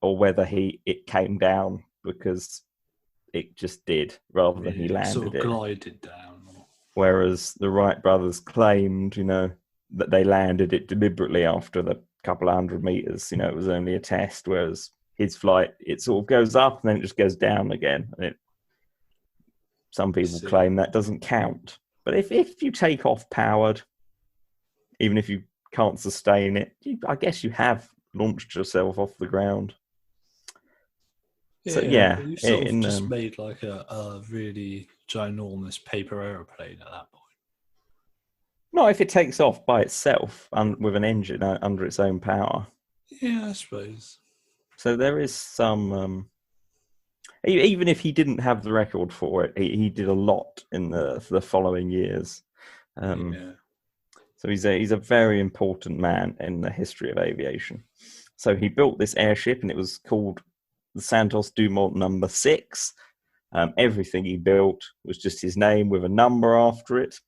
or whether it came down because it just did rather than he landed sort of it. Glided down. Whereas the Wright brothers claimed, that they landed it deliberately after the couple of 100 meters. It was only a test. Whereas his flight, it sort of goes up and then it just goes down again. And some people claim that doesn't count. But if you take off powered, even if you can't sustain it, I guess you have launched yourself off the ground. So you sort of just made like a really ginormous paper aeroplane at that point. Not if it takes off by itself and with an engine under its own power. Yeah, I suppose. So there is some. Even if he didn't have the record for it, he did a lot in the following years. So he's a very important man in the history of aviation. So he built this airship, and it was called the Santos Dumont No. 6. Everything he built was just his name with a number after it.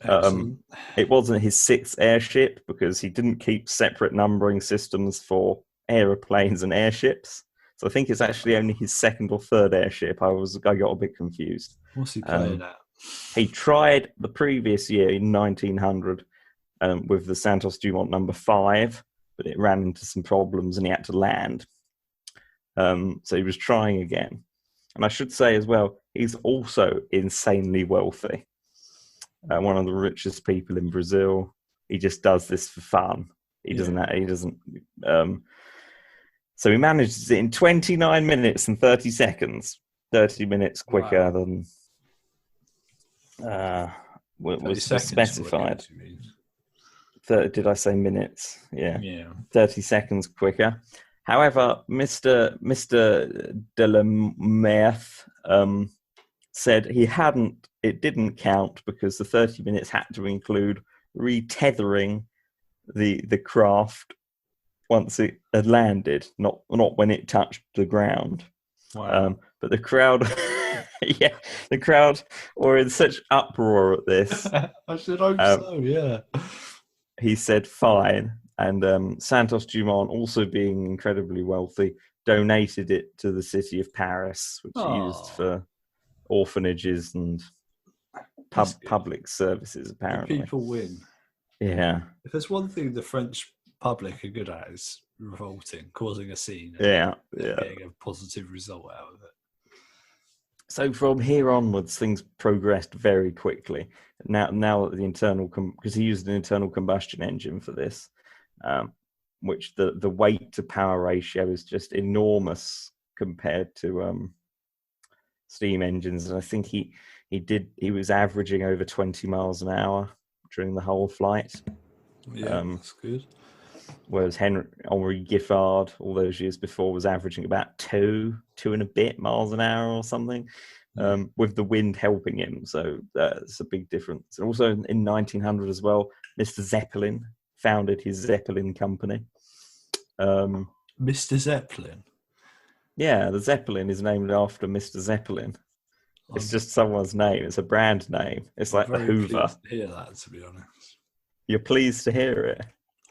It wasn't his 6th airship because he didn't keep separate numbering systems for aeroplanes and airships. So I think it's actually only his 2nd or 3rd airship. I got a bit confused. What's he playing at? He tried the previous year in 1900 with the Santos Dumont No. 5, but it ran into some problems and he had to land. So he was trying again. And I should say as well, he's also insanely wealthy. One of the richest people in Brazil. He just does this for fun. He doesn't. So he manages it in 29 minutes and 30 seconds. 30 minutes quicker than was specified. Did I say minutes? Yeah. 30 seconds quicker. However, Mr. Delamerth said it didn't count because the 30 minutes had to include retethering the craft once it had landed, not when it touched the ground. Wow. But the crowd, the crowd were in such uproar at this. I should hope so, yeah. He said fine. And Santos Dumont, also being incredibly wealthy, donated it to the city of Paris, which he used for orphanages and public services, apparently. The people win. Yeah. If there's one thing the French public are good at, is revolting, causing a scene. And getting a positive result out of it. So from here onwards, things progressed very quickly. Now the internal, because he used an internal combustion engine for this, which the weight to power ratio is just enormous compared to steam engines. And I think he was averaging over 20 miles an hour during the whole flight. Yeah, that's good. Whereas Henri Giffard, all those years before, was averaging about two and a bit miles an hour or something, with the wind helping him. So that's a big difference. And also in 1900 as well, Mr. Zeppelin founded his Zeppelin company. Mr. Zeppelin? Yeah, the Zeppelin is named after Mr. Zeppelin. It's just someone's name. It's a brand name. It's like the Hoover. To hear that, to be honest. You're pleased to hear it?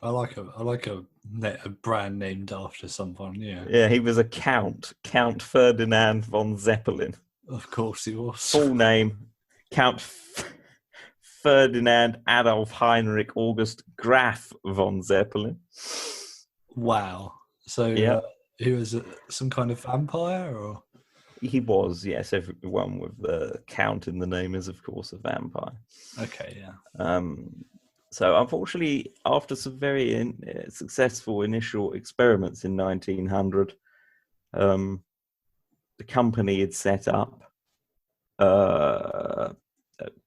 I like a brand named after someone. Yeah, Yeah, he was a count, Count Ferdinand von Zeppelin. of course he was. Full name, Count Ferdinand Adolf Heinrich August Graf von Zeppelin. Wow. So Yeah, he was some kind of vampire, or he was. Yes, everyone with the Count in the name is, of course, a vampire. okay, yeah. So, unfortunately, after some very successful initial experiments in 1900, the company had set up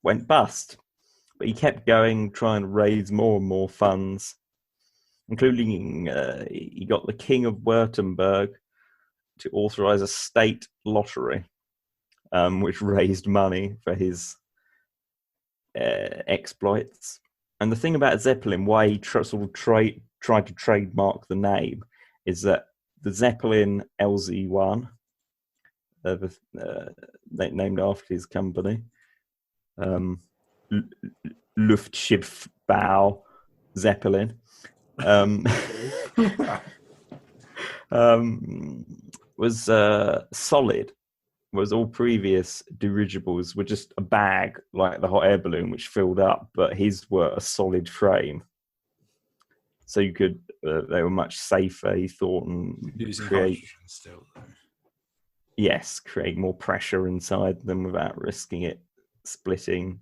went bust. But he kept going, trying to raise more and more funds, including he got the King of Württemberg to authorize a state lottery, which raised money for his exploits. And the thing about Zeppelin, why he tried to trademark the name, is that the Zeppelin LZ1, named after his company, Luftschiffbau Zeppelin, was solid. Whereas all previous dirigibles were just a bag, like the hot air balloon, which filled up, but his were a solid frame. So you could, they were much safer, he thought, and Using create, hydrogen still, though. yes, create more pressure inside them without risking it splitting.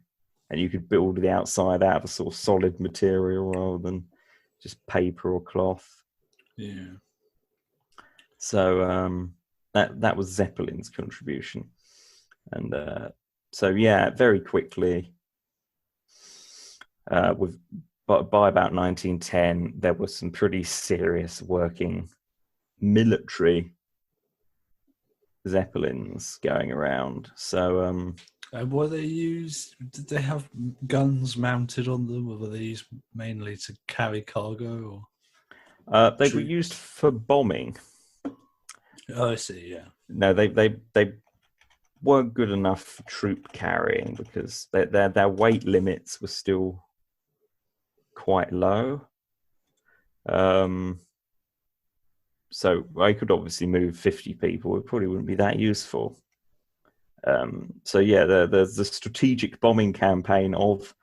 And you could build the outside out of a sort of solid material rather than just paper or cloth. Yeah. So that was Zeppelin's contribution. And so, yeah, very quickly, by about 1910, there was some pretty serious working military Zeppelins going around. So Were they used? Did they have guns mounted on them, or were they used mainly to carry cargo? Or they were used for bombing. Oh, I see. Yeah. No, they weren't good enough for troop carrying because their weight limits were still quite low. So I could obviously move 50 people. It probably wouldn't be that useful. So yeah, there's the strategic bombing campaign of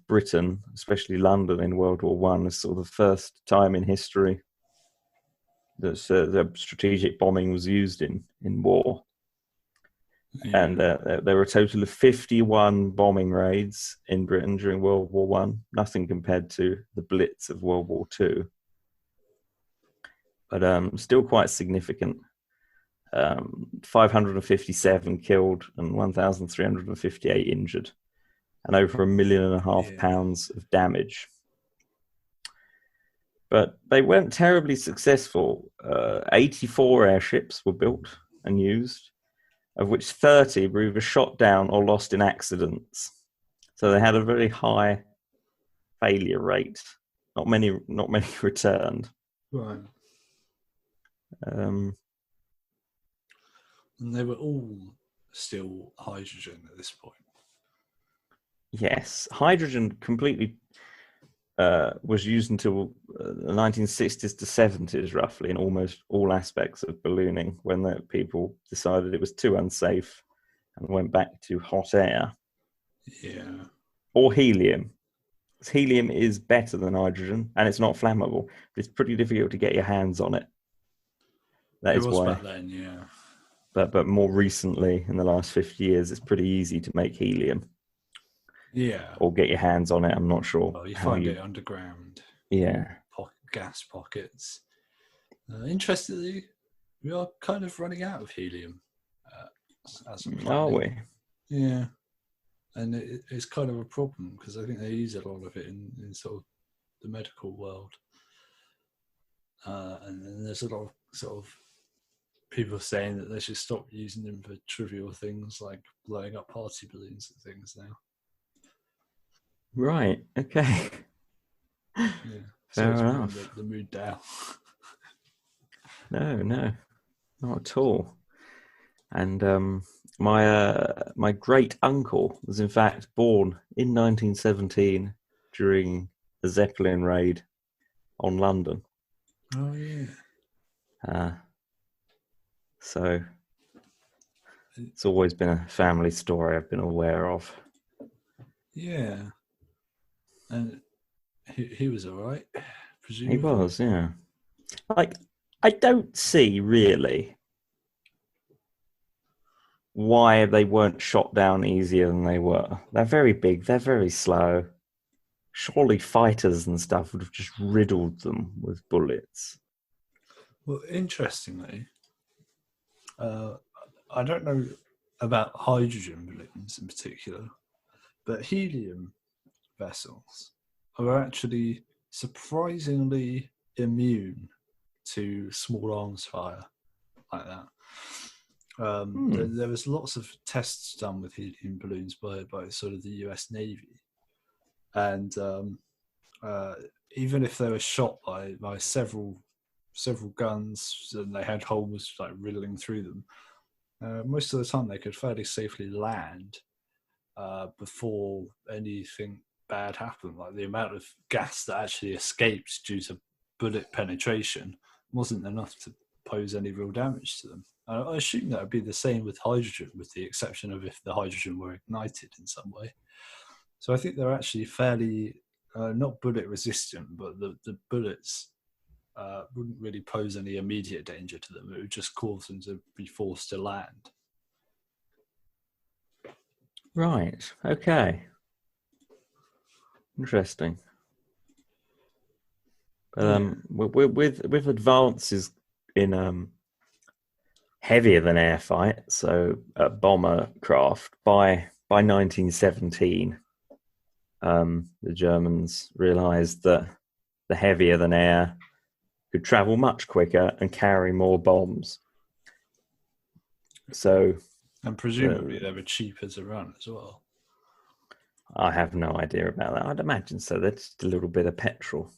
Britain, especially London in World War One, is sort of the first time in history that the strategic bombing was used in war. Yeah. And there were a total of 51 bombing raids in Britain during World War One. Nothing compared to the Blitz of World War Two, but still quite significant. 557 killed and 1,358 injured, and over £1.5 million of damage. But they weren't terribly successful. 84 airships were built and used, of which 30 were either shot down or lost in accidents. So they had a very high failure rate. Not many returned. Right. And they were all still hydrogen at this point. Yes, hydrogen completely was used until the 1960s to 70s, roughly, in almost all aspects of ballooning, when the people decided it was too unsafe and went back to hot air. Yeah. Or helium. Helium is better than hydrogen, and it's not flammable. It's pretty difficult to get your hands on it. That is why. Back then, yeah. But more recently, in the last 50 years, it's pretty easy to make helium. Yeah. Or get your hands on it. I'm not sure. Well, you find it underground. Yeah. Gas pockets. Interestingly, we are kind of running out of helium. Are we? Yeah. And it's kind of a problem because I think they use a lot of it in sort of the medical world. And then there's a lot of sort of people saying that they should stop using them for trivial things like blowing up party balloons and things now. Right. Okay. Yeah. Fair enough. The mood down. No, not at all. And my great uncle was in fact born in 1917 during a Zeppelin raid on London. Oh yeah. So it's always been a family story I've been aware of. Yeah. And he was all right, He presumably. was, yeah. Like, I don't see really why they weren't shot down easier than they were. They're very big, they're very slow. Surely fighters and stuff would have just riddled them with bullets. Well, interestingly, I don't know about hydrogen balloons in particular, but helium vessels are actually surprisingly immune to small arms fire like that. There was lots of tests done with helium balloons by sort of the US Navy, and even if they were shot by several guns and they had holes like riddling through them, most of the time they could fairly safely land before anything bad happened. Like the amount of gas that actually escaped due to bullet penetration wasn't enough to pose any real damage to them. I assume that would be the same with hydrogen, with the exception of if the hydrogen were ignited in some way. So I think they're actually fairly not bullet resistant, but the bullets wouldn't really pose any immediate danger to them. It would just cause them to be forced to land. Right, okay. Interesting. But with advances in heavier than air fight, so bomber craft, by 1917, the Germans realised that the heavier than air could travel much quicker and carry more bombs. So, and presumably they were cheaper to run as well. I have no idea about that. I'd imagine so. That's just a little bit of petrol.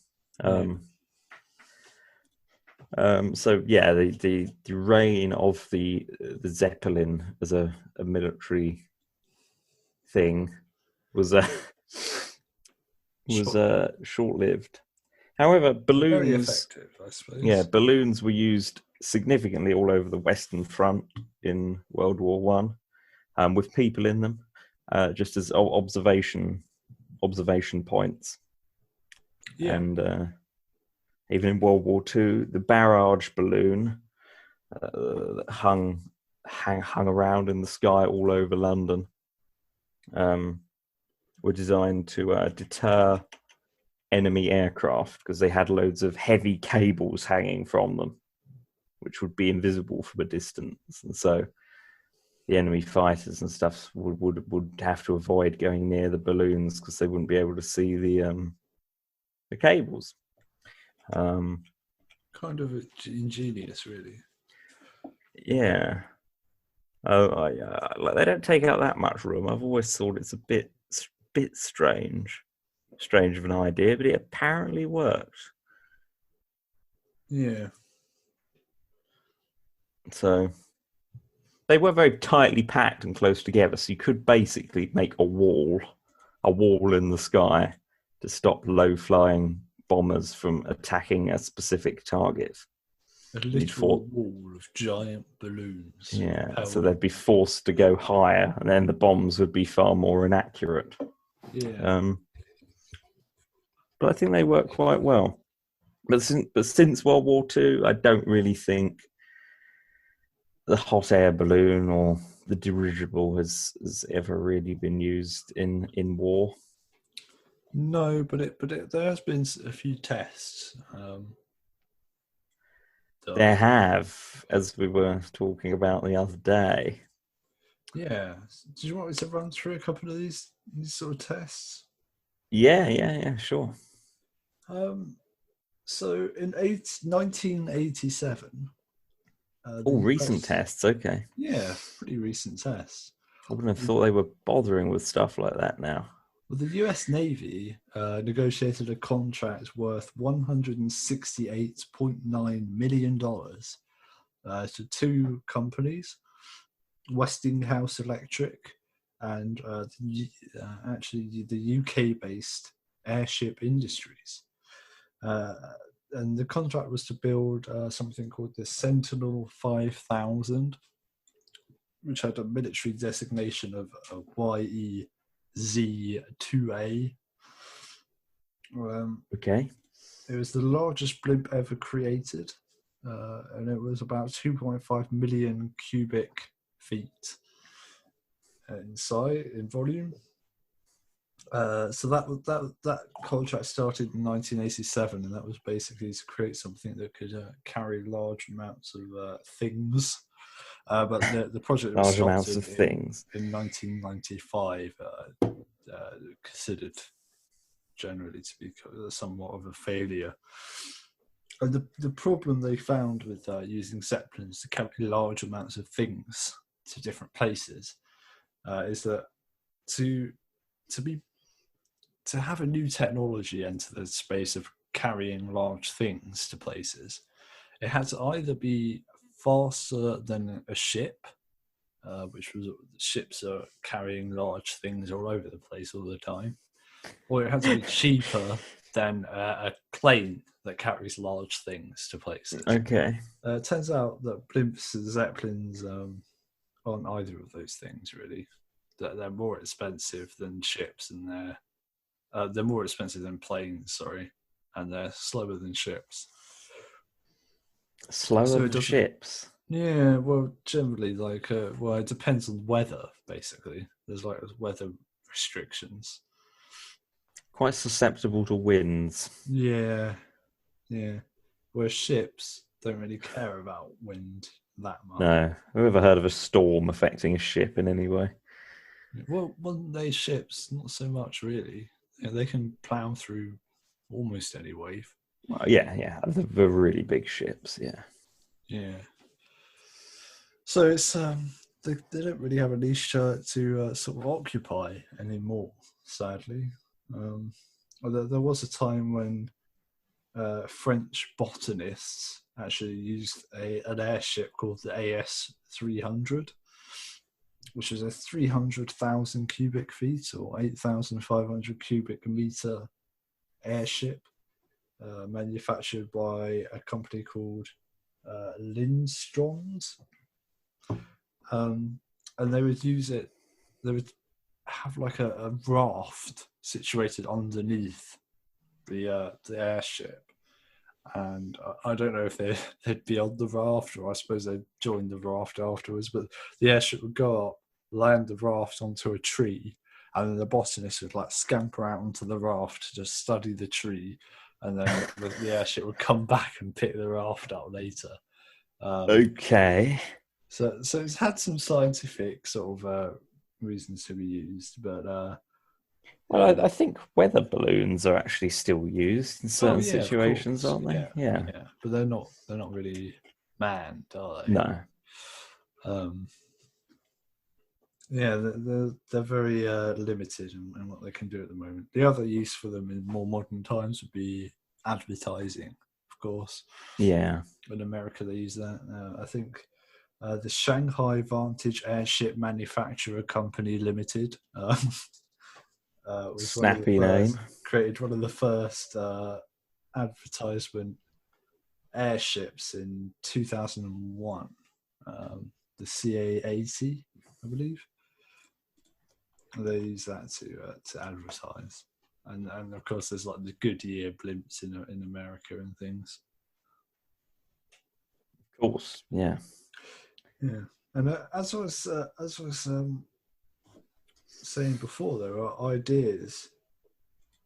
So yeah, the reign of the Zeppelin as a military thing was short-lived. However, balloons, very effective, I suppose. Yeah, balloons were used significantly all over the Western Front in World War One, with people in them, just as observation points. Yeah. And even in World War Two, the barrage balloon that hung around in the sky all over London were designed to deter enemy aircraft because they had loads of heavy cables hanging from them, which would be invisible from a distance, and so the enemy fighters and stuff would have to avoid going near the balloons because they wouldn't be able to see the cables. Kind of ingenious, really. Yeah. They don't take out that much room. I've always thought it's a bit strange of an idea, but it apparently works. Yeah. So they were very tightly packed and close together, so you could basically make a wall in the sky to stop low-flying bombers from attacking a specific target. A literal wall of giant balloons. Yeah, so they'd be forced to go higher, and then the bombs would be far more inaccurate. Yeah. But I think they work quite well. But since World War II, I don't really think the hot air balloon or the dirigible has ever really been used in war. No, but there has been a few tests. There have, as we were talking about the other day. Yeah. Do you want me to run through a couple of these sort of tests? Yeah, sure. So in 1987. Recent tests, okay. Yeah, pretty recent tests. I wouldn't have thought they were bothering with stuff like that now. Well, the US Navy negotiated a contract worth $168.9 million to two companies, Westinghouse Electric and actually the UK-based Airship Industries. and the contract was to build something called the Sentinel 5000, which had a military designation of YEZ-2A. Okay. It was the largest blimp ever created, and it was about 2.5 million cubic feet in size, in volume. So that contract started in 1987, and that was basically to create something that could carry large amounts of things. But the project was Large stopped amounts of things. in 1995, considered generally to be somewhat of a failure. And the problem they found with using Zeppelins to carry large amounts of things to different places is that to have a new technology enter the space of carrying large things to places, it had to either be faster than a ship, which was ships are carrying large things all over the place all the time, or it had to be cheaper than a plane that carries large things to places. Okay. It turns out that blimps and zeppelins aren't either of those things, really. They're more expensive than ships, and they're more expensive than planes, sorry, and they're slower than ships. Slower than ships? Yeah, well, generally, it depends on weather, basically. There's weather restrictions. Quite susceptible to winds. Yeah. Whereas ships don't really care about wind that much. No. I've never heard of a storm affecting a ship in any way. Well, modern-day ships, not so much, really. They can plough through almost any wave. Well, yeah. The really big ships, yeah. Yeah. So it's they don't really have a niche to sort of occupy anymore, sadly. There was a time when French botanists actually used an airship called the AS-300, which is a 300,000 cubic feet or 8,500 cubic meter airship, manufactured by a company called Lindströms. And they would use it, they would have like a raft situated underneath the airship. And I don't know if they'd be on the raft, or I suppose they'd join the raft afterwards, but the airship would go up, land the raft onto a tree, and then the botanist would scamper out onto the raft to just study the tree, and then the airship would come back and pick the raft up later. Okay. So it's had some scientific sort of reasons to be used, but well, I think weather balloons are actually still used in certain situations, aren't they? Yeah, but they're not really manned, are they? No. They're very limited in what they can do at the moment. The other use for them in more modern times would be advertising, of course. Yeah. In America, they use that. I think the Shanghai Vantage Airship Manufacturer Company Limited was snappy name. Created one of the first advertisement airships in 2001. The CA-80, I believe. They use that to advertise, and of course there's the Goodyear blimps in America and things. Of course, yeah. And as I was saying before, there are ideas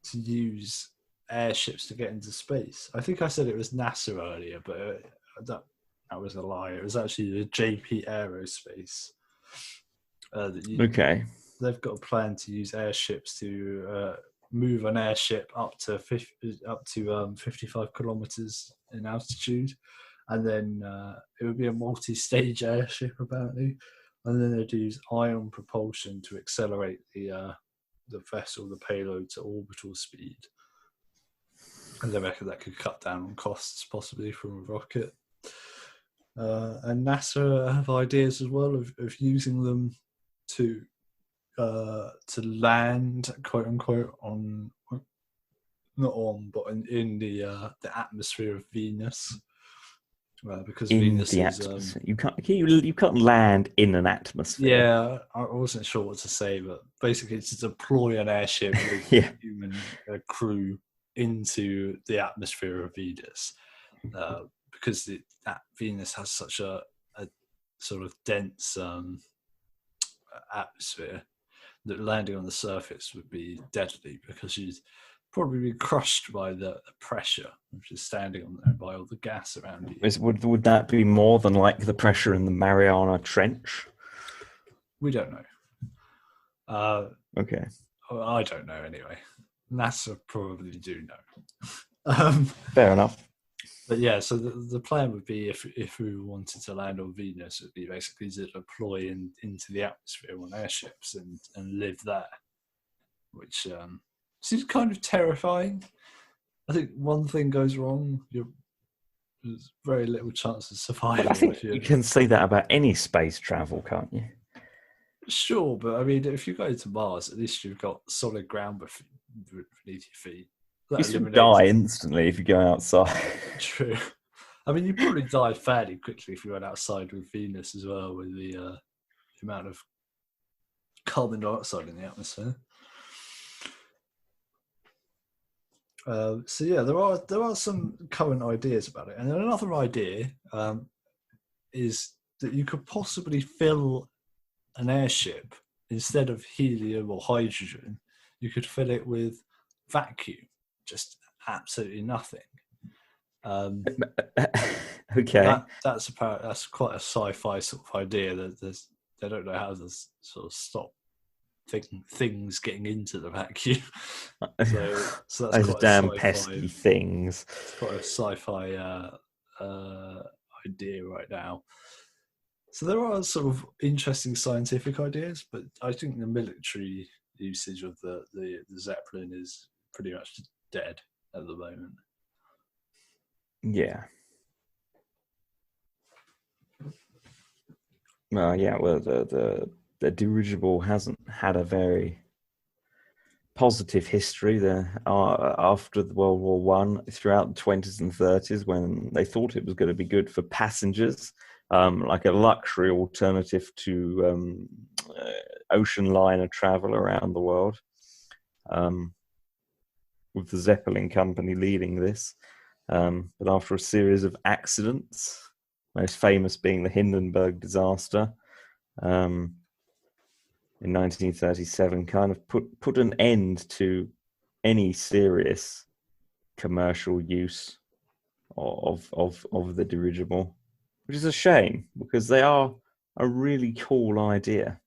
to use airships to get into space. I think I said it was NASA earlier, but that was a lie. It was actually the JP Aerospace. Okay. They've got a plan to use airships to move an airship up to 55 kilometers in altitude, and then it would be a multi-stage airship apparently, and then they'd use ion propulsion to accelerate the vessel, the payload, to orbital speed, and they reckon that could cut down on costs possibly from a rocket. And NASA have ideas as well of using them to land, quote unquote, on not on, but in the atmosphere of Venus, because In Venus the is. atmosphere, you can't land in an atmosphere. Yeah, I wasn't sure what to say, but basically, to deploy an airship with Yeah. human crew into the atmosphere of Venus, because that Venus has such a sort of dense atmosphere that landing on the surface would be deadly, because you'd probably be crushed by the pressure which is standing on there, by all the gas around you. Would that be more than like the pressure in the Mariana Trench? We don't know. Okay. I don't know anyway. NASA probably do know. Fair enough. But yeah, so the plan would be, if we wanted to land on Venus, it would be basically to deploy into the atmosphere on airships and live there, which seems kind of terrifying. I think one thing goes wrong, there's very little chance of survival. Well, I think you can say that about any space travel, can't you? Sure, but I mean, if you go to Mars, at least you've got solid ground beneath your feet. You still die instantly if you go outside. True. I mean, you probably die fairly quickly if you went outside with Venus as well, with the amount of carbon dioxide in the atmosphere. So yeah, there are some current ideas about it, and then another idea is that you could possibly fill an airship, instead of helium or hydrogen, you could fill it with vacuum, just absolutely nothing. Okay. That's quite a sci-fi sort of idea. That they don't know how to sort of stop things getting into the vacuum. So that's quite damn a pesky things. It's quite a sci-fi idea right now. So there are sort of interesting scientific ideas, but I think the military usage of the Zeppelin is pretty much dead at the moment. Yeah. Yeah. Well, the dirigible hasn't had a very positive history there after World War One, throughout the 20s and 30s, when they thought it was going to be good for passengers, like a luxury alternative to ocean liner travel around the world, with the Zeppelin company leading this. But after a series of accidents, most famous being the Hindenburg disaster, in 1937, kind of put an end to any serious commercial use of the dirigible, which is a shame, because they are a really cool idea.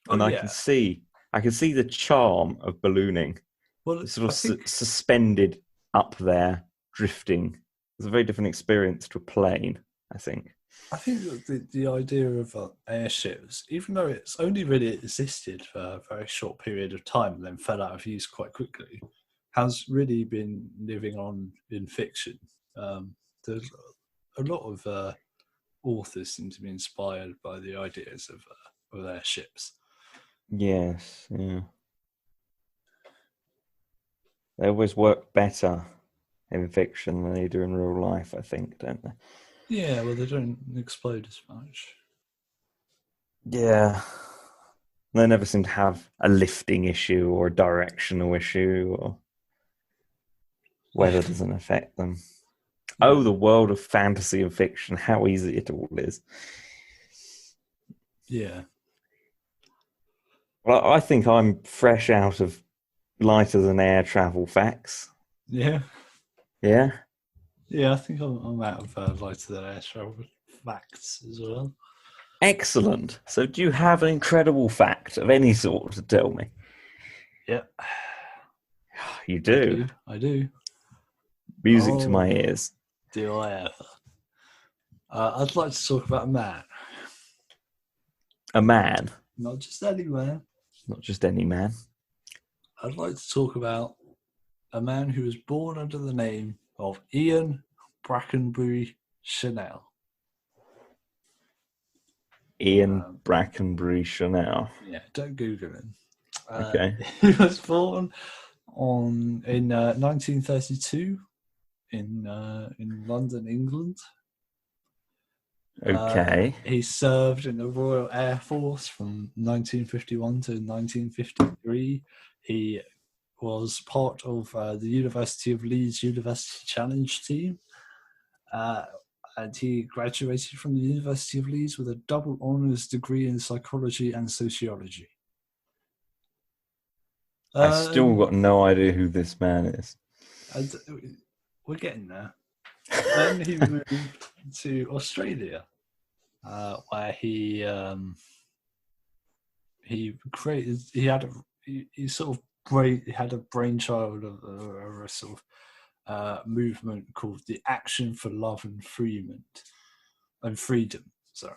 And I can see the charm of ballooning. Well, sort of suspended up there, drifting. It's a very different experience to a plane, I think. I think that the idea of airships, even though it's only really existed for a very short period of time and then fell out of use quite quickly, has really been living on in fiction. There's a lot of authors seem to be inspired by the ideas of airships. Yes, yeah. They always work better in fiction than they do in real life, I think, don't they? Yeah, well, they don't explode as much. Yeah. They never seem to have a lifting issue or a directional issue, or weather doesn't affect them. Yeah. Oh, the world of fantasy and fiction, how easy it all is. Yeah. Well, I think I'm fresh out of lighter than air travel facts. Yeah. Yeah? Yeah, I think I'm out of lighter than air travel facts as well. Excellent. So do you have an incredible fact of any sort to tell me? Yep. You do? I do. Music to my ears. Do I ever? I'd like to talk about a man. A man? Not just any man. Not just any man. I'd like to talk about a man who was born under the name of Ian Brackenbury Chanel. Ian Brackenbury Chanel. Yeah, don't Google him. Okay. He was born in 1932 in London, England. Okay. He served in the Royal Air Force from 1951 to 1953. He was part of the University of Leeds University Challenge team. And he graduated from the University of Leeds with a double honours degree in psychology and sociology. I still got no idea who this man is. We're getting there. Then he moved to Australia, where he created. He had a brainchild of a sort of movement called the Action for Love and Freedom. Sorry.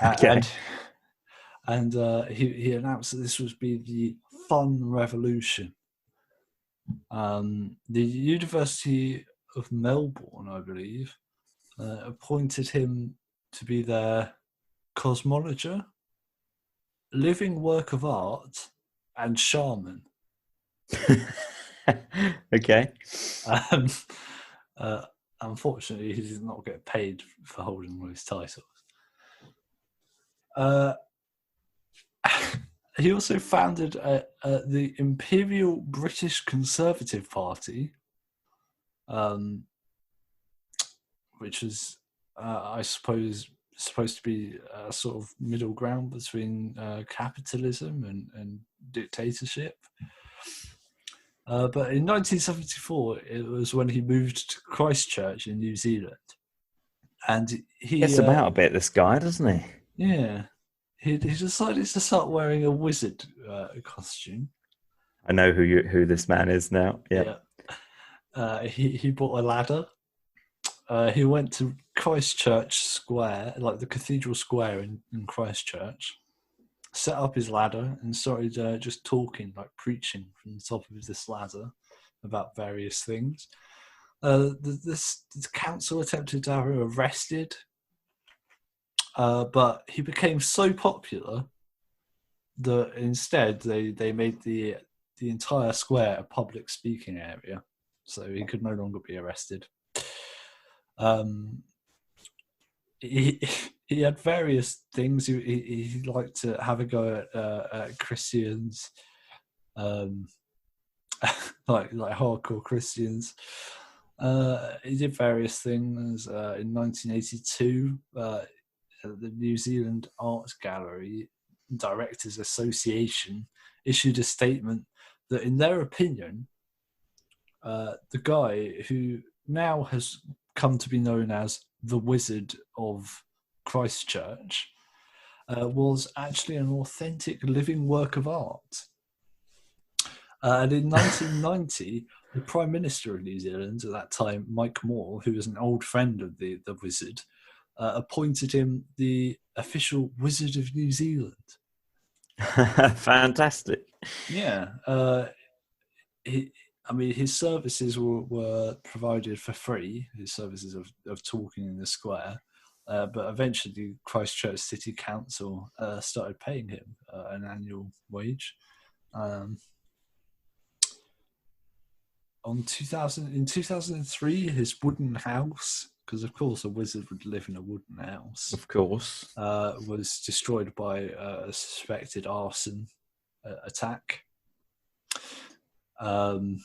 Okay. And he announced that this would be the fun revolution. The University of Melbourne, I believe, appointed him to be their cosmologer, living work of art, and shaman. Okay. Unfortunately, he did not get paid for holding all his titles. He also founded the Imperial British Conservative Party, which is, I suppose, supposed to be a sort of middle ground between capitalism and dictatorship. But in 1974, it was when he moved to Christchurch in New Zealand. And he gets about a bit, this guy, doesn't he? Yeah. He decided to start wearing a wizard costume. I know who this man is now. Yeah. He bought a ladder. He went to Christchurch Square, like the Cathedral Square in Christchurch, set up his ladder and started just talking, like preaching from the top of this ladder about various things. The council attempted to have him arrested, but he became so popular that instead they made the entire square a public speaking area, so he could no longer be arrested. He had various things. He liked to have a go at Christians, like hardcore Christians. He did various things. In 1982, the New Zealand Art Gallery Directors Association issued a statement that, in their opinion, the guy who now has come to be known as the Wizard of Christchurch was actually an authentic living work of art. And in 1990, the Prime Minister of New Zealand at that time, Mike Moore, who was an old friend of the Wizard, appointed him the official Wizard of New Zealand. Fantastic. Yeah. His services were provided for free, his services of talking in the square. But eventually, Christchurch City Council started paying him an annual wage. In 2003, his wooden house, because of course a wizard would live in a wooden house, of course, was destroyed by a suspected arson attack. And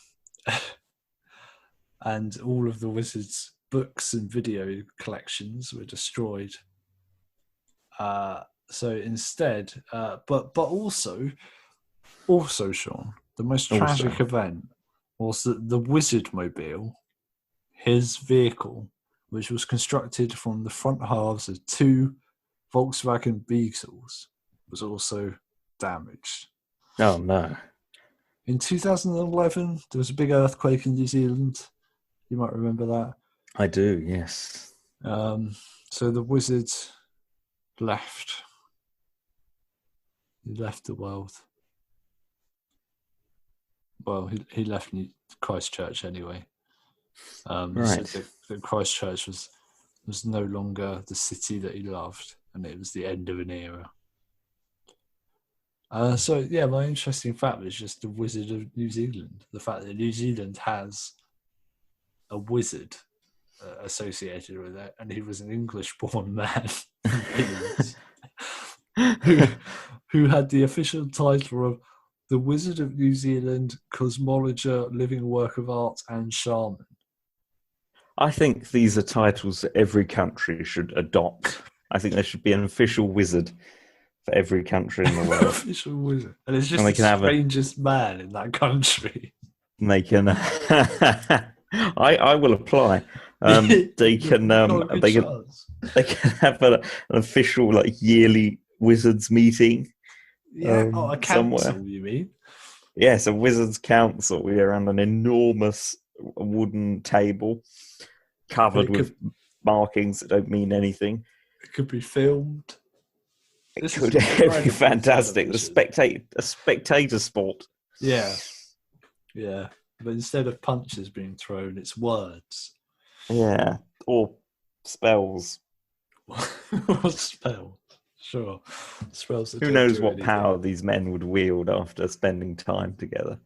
all of the wizard's books and video collections were destroyed. So instead, but also, Shaun, the most tragic event was that the Wizard Mobile, his vehicle, which was constructed from the front halves of two Volkswagen Beetles, was also damaged. Oh no. In 2011, there was a big earthquake in New Zealand. You might remember that. I do, yes. So the Wizard left. He left the world. Well, he left Christchurch anyway. Right. So the Christchurch was no longer the city that he loved, and it was the end of an era. So yeah, my interesting fact was just the Wizard of New Zealand. The fact that New Zealand has a wizard associated with it, and he was an English-born man from Billings who who had the official title of the Wizard of New Zealand, cosmologer, living work of art, and shaman. I think these are titles that every country should adopt. I think there should be an official wizard for every country in the world. Official wizard, and it's just And they the can have strangest man in that country. and they can. I will apply. They can. Got a good They can. chance. They can have an official like yearly wizards meeting. Yeah, a council, somewhere. you mean? Yes, a wizards council. We're around an enormous wooden table covered with markings that don't mean anything. It could be filmed. It could be fantastic. A spectator sport. Yeah. Yeah. But instead of punches being thrown, it's words. Yeah. Or spells. Or spells. Sure. Spells. Who knows what power these men would wield after spending time together.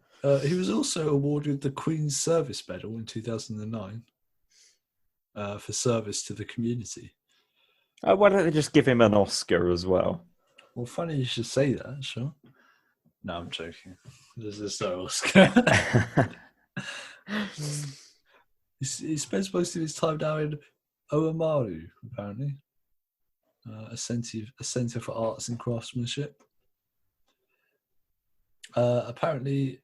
He was also awarded the Queen's Service Medal in 2009 for service to the community. Why don't they just give him an Oscar as well? Well, funny you should say that, sure. No, I'm joking. This is no Oscar. He spends most of his time now in Oamaru, apparently. A centre for arts and craftsmanship. Apparently,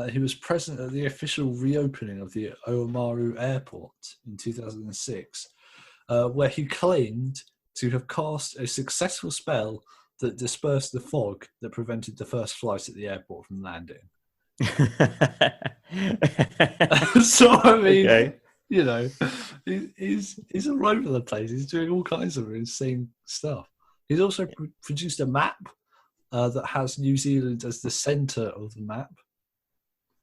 he was present at the official reopening of the Oamaru airport in 2006, where he claimed to have cast a successful spell that dispersed the fog that prevented the first flight at the airport from landing. So, I mean, okay. You know, he's all over the place. He's doing all kinds of insane stuff. He's also produced a map that has New Zealand as the centre of the map.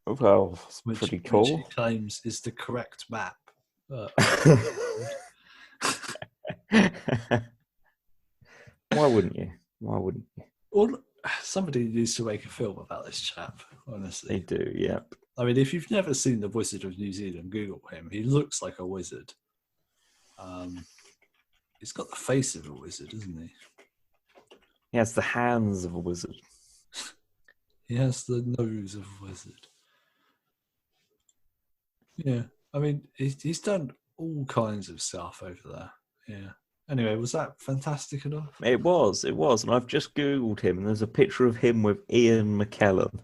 Well, pretty cool. Which he claims is the correct map. Why wouldn't you? Well, somebody needs to make a film about this chap, honestly. They do, yep. I mean, if you've never seen The Wizard of New Zealand, Google him. He looks like a wizard. He's got the face of a wizard, isn't he? He has the hands of a wizard. He has the nose of a wizard. Yeah, I mean, he's done all kinds of stuff over there. Yeah. Anyway, was that fantastic enough? It was, and I've just Googled him, and there's a picture of him with Ian McKellen.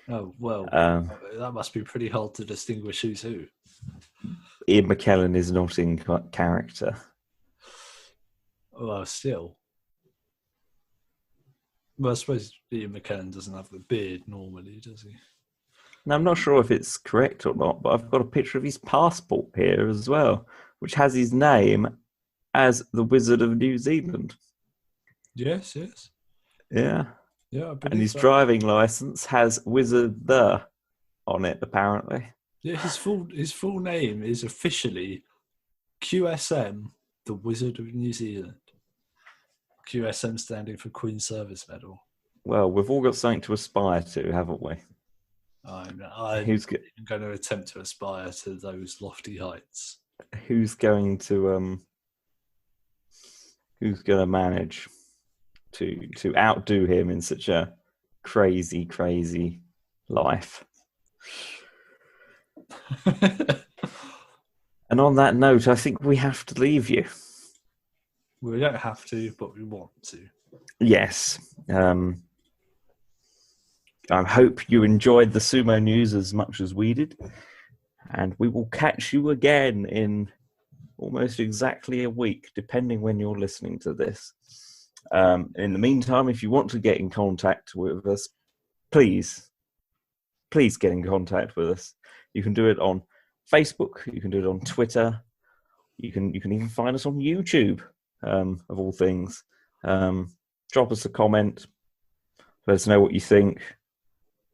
Oh, well, that must be pretty hard to distinguish who's who. Ian McKellen is not in character. Well, still. Well, I suppose Ian McKellen doesn't have the beard normally, does he? Now, I'm not sure if it's correct or not, but I've got a picture of his passport here as well, which has his name as the Wizard of New Zealand. Yes. Yeah. Yeah, and his driving license has Wizard the on it, apparently. Yeah, his full name is officially QSM, the Wizard of New Zealand. QSM standing for Queen's Service Medal. Well, we've all got something to aspire to, haven't we? I'm going to attempt to aspire to those lofty heights. Who's going to manage to outdo him in such a crazy life? And on that note, I think we have to leave you. We don't have to, but we want to. Yes. I hope you enjoyed the Sumo news as much as we did. And we will catch you again in almost exactly a week, depending when you're listening to this. In the meantime, if you want to get in contact with us, please get in contact with us. You can do it on Facebook. You can do it on Twitter. You can even find us on YouTube, of all things. Drop us a comment. Let us know what you think.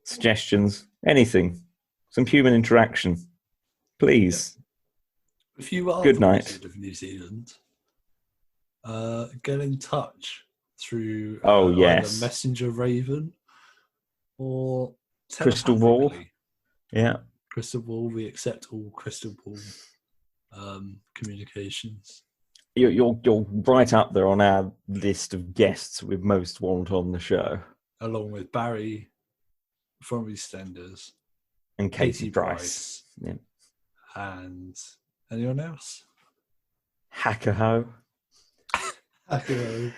Suggestions, anything. Some human interaction. Please. If you are Good the night. Wizard of New Zealand, get in touch. through Oh, either yes. messenger raven or Crystal ball. telepathically. Yeah. Crystal ball. We accept all crystal ball communications. You're right up there on our list of guests we most want on the show. Along with Barry from EastEnders, And Katie Price. Yeah. and anyone else? Hackerho. Hakuho.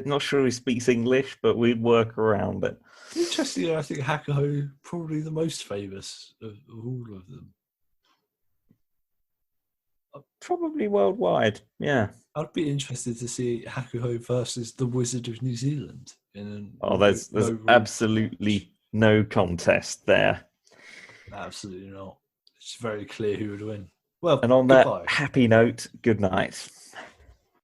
Not sure he speaks English, but we'd work around it. Interestingly, I think Hakuho probably the most famous of all of them. Probably worldwide, yeah. I'd be interested to see Hakuho versus the Wizard of New Zealand. There's absolutely no contest there. Absolutely not. It's very clear who would win. Well, and on goodbye. that happy note, good night.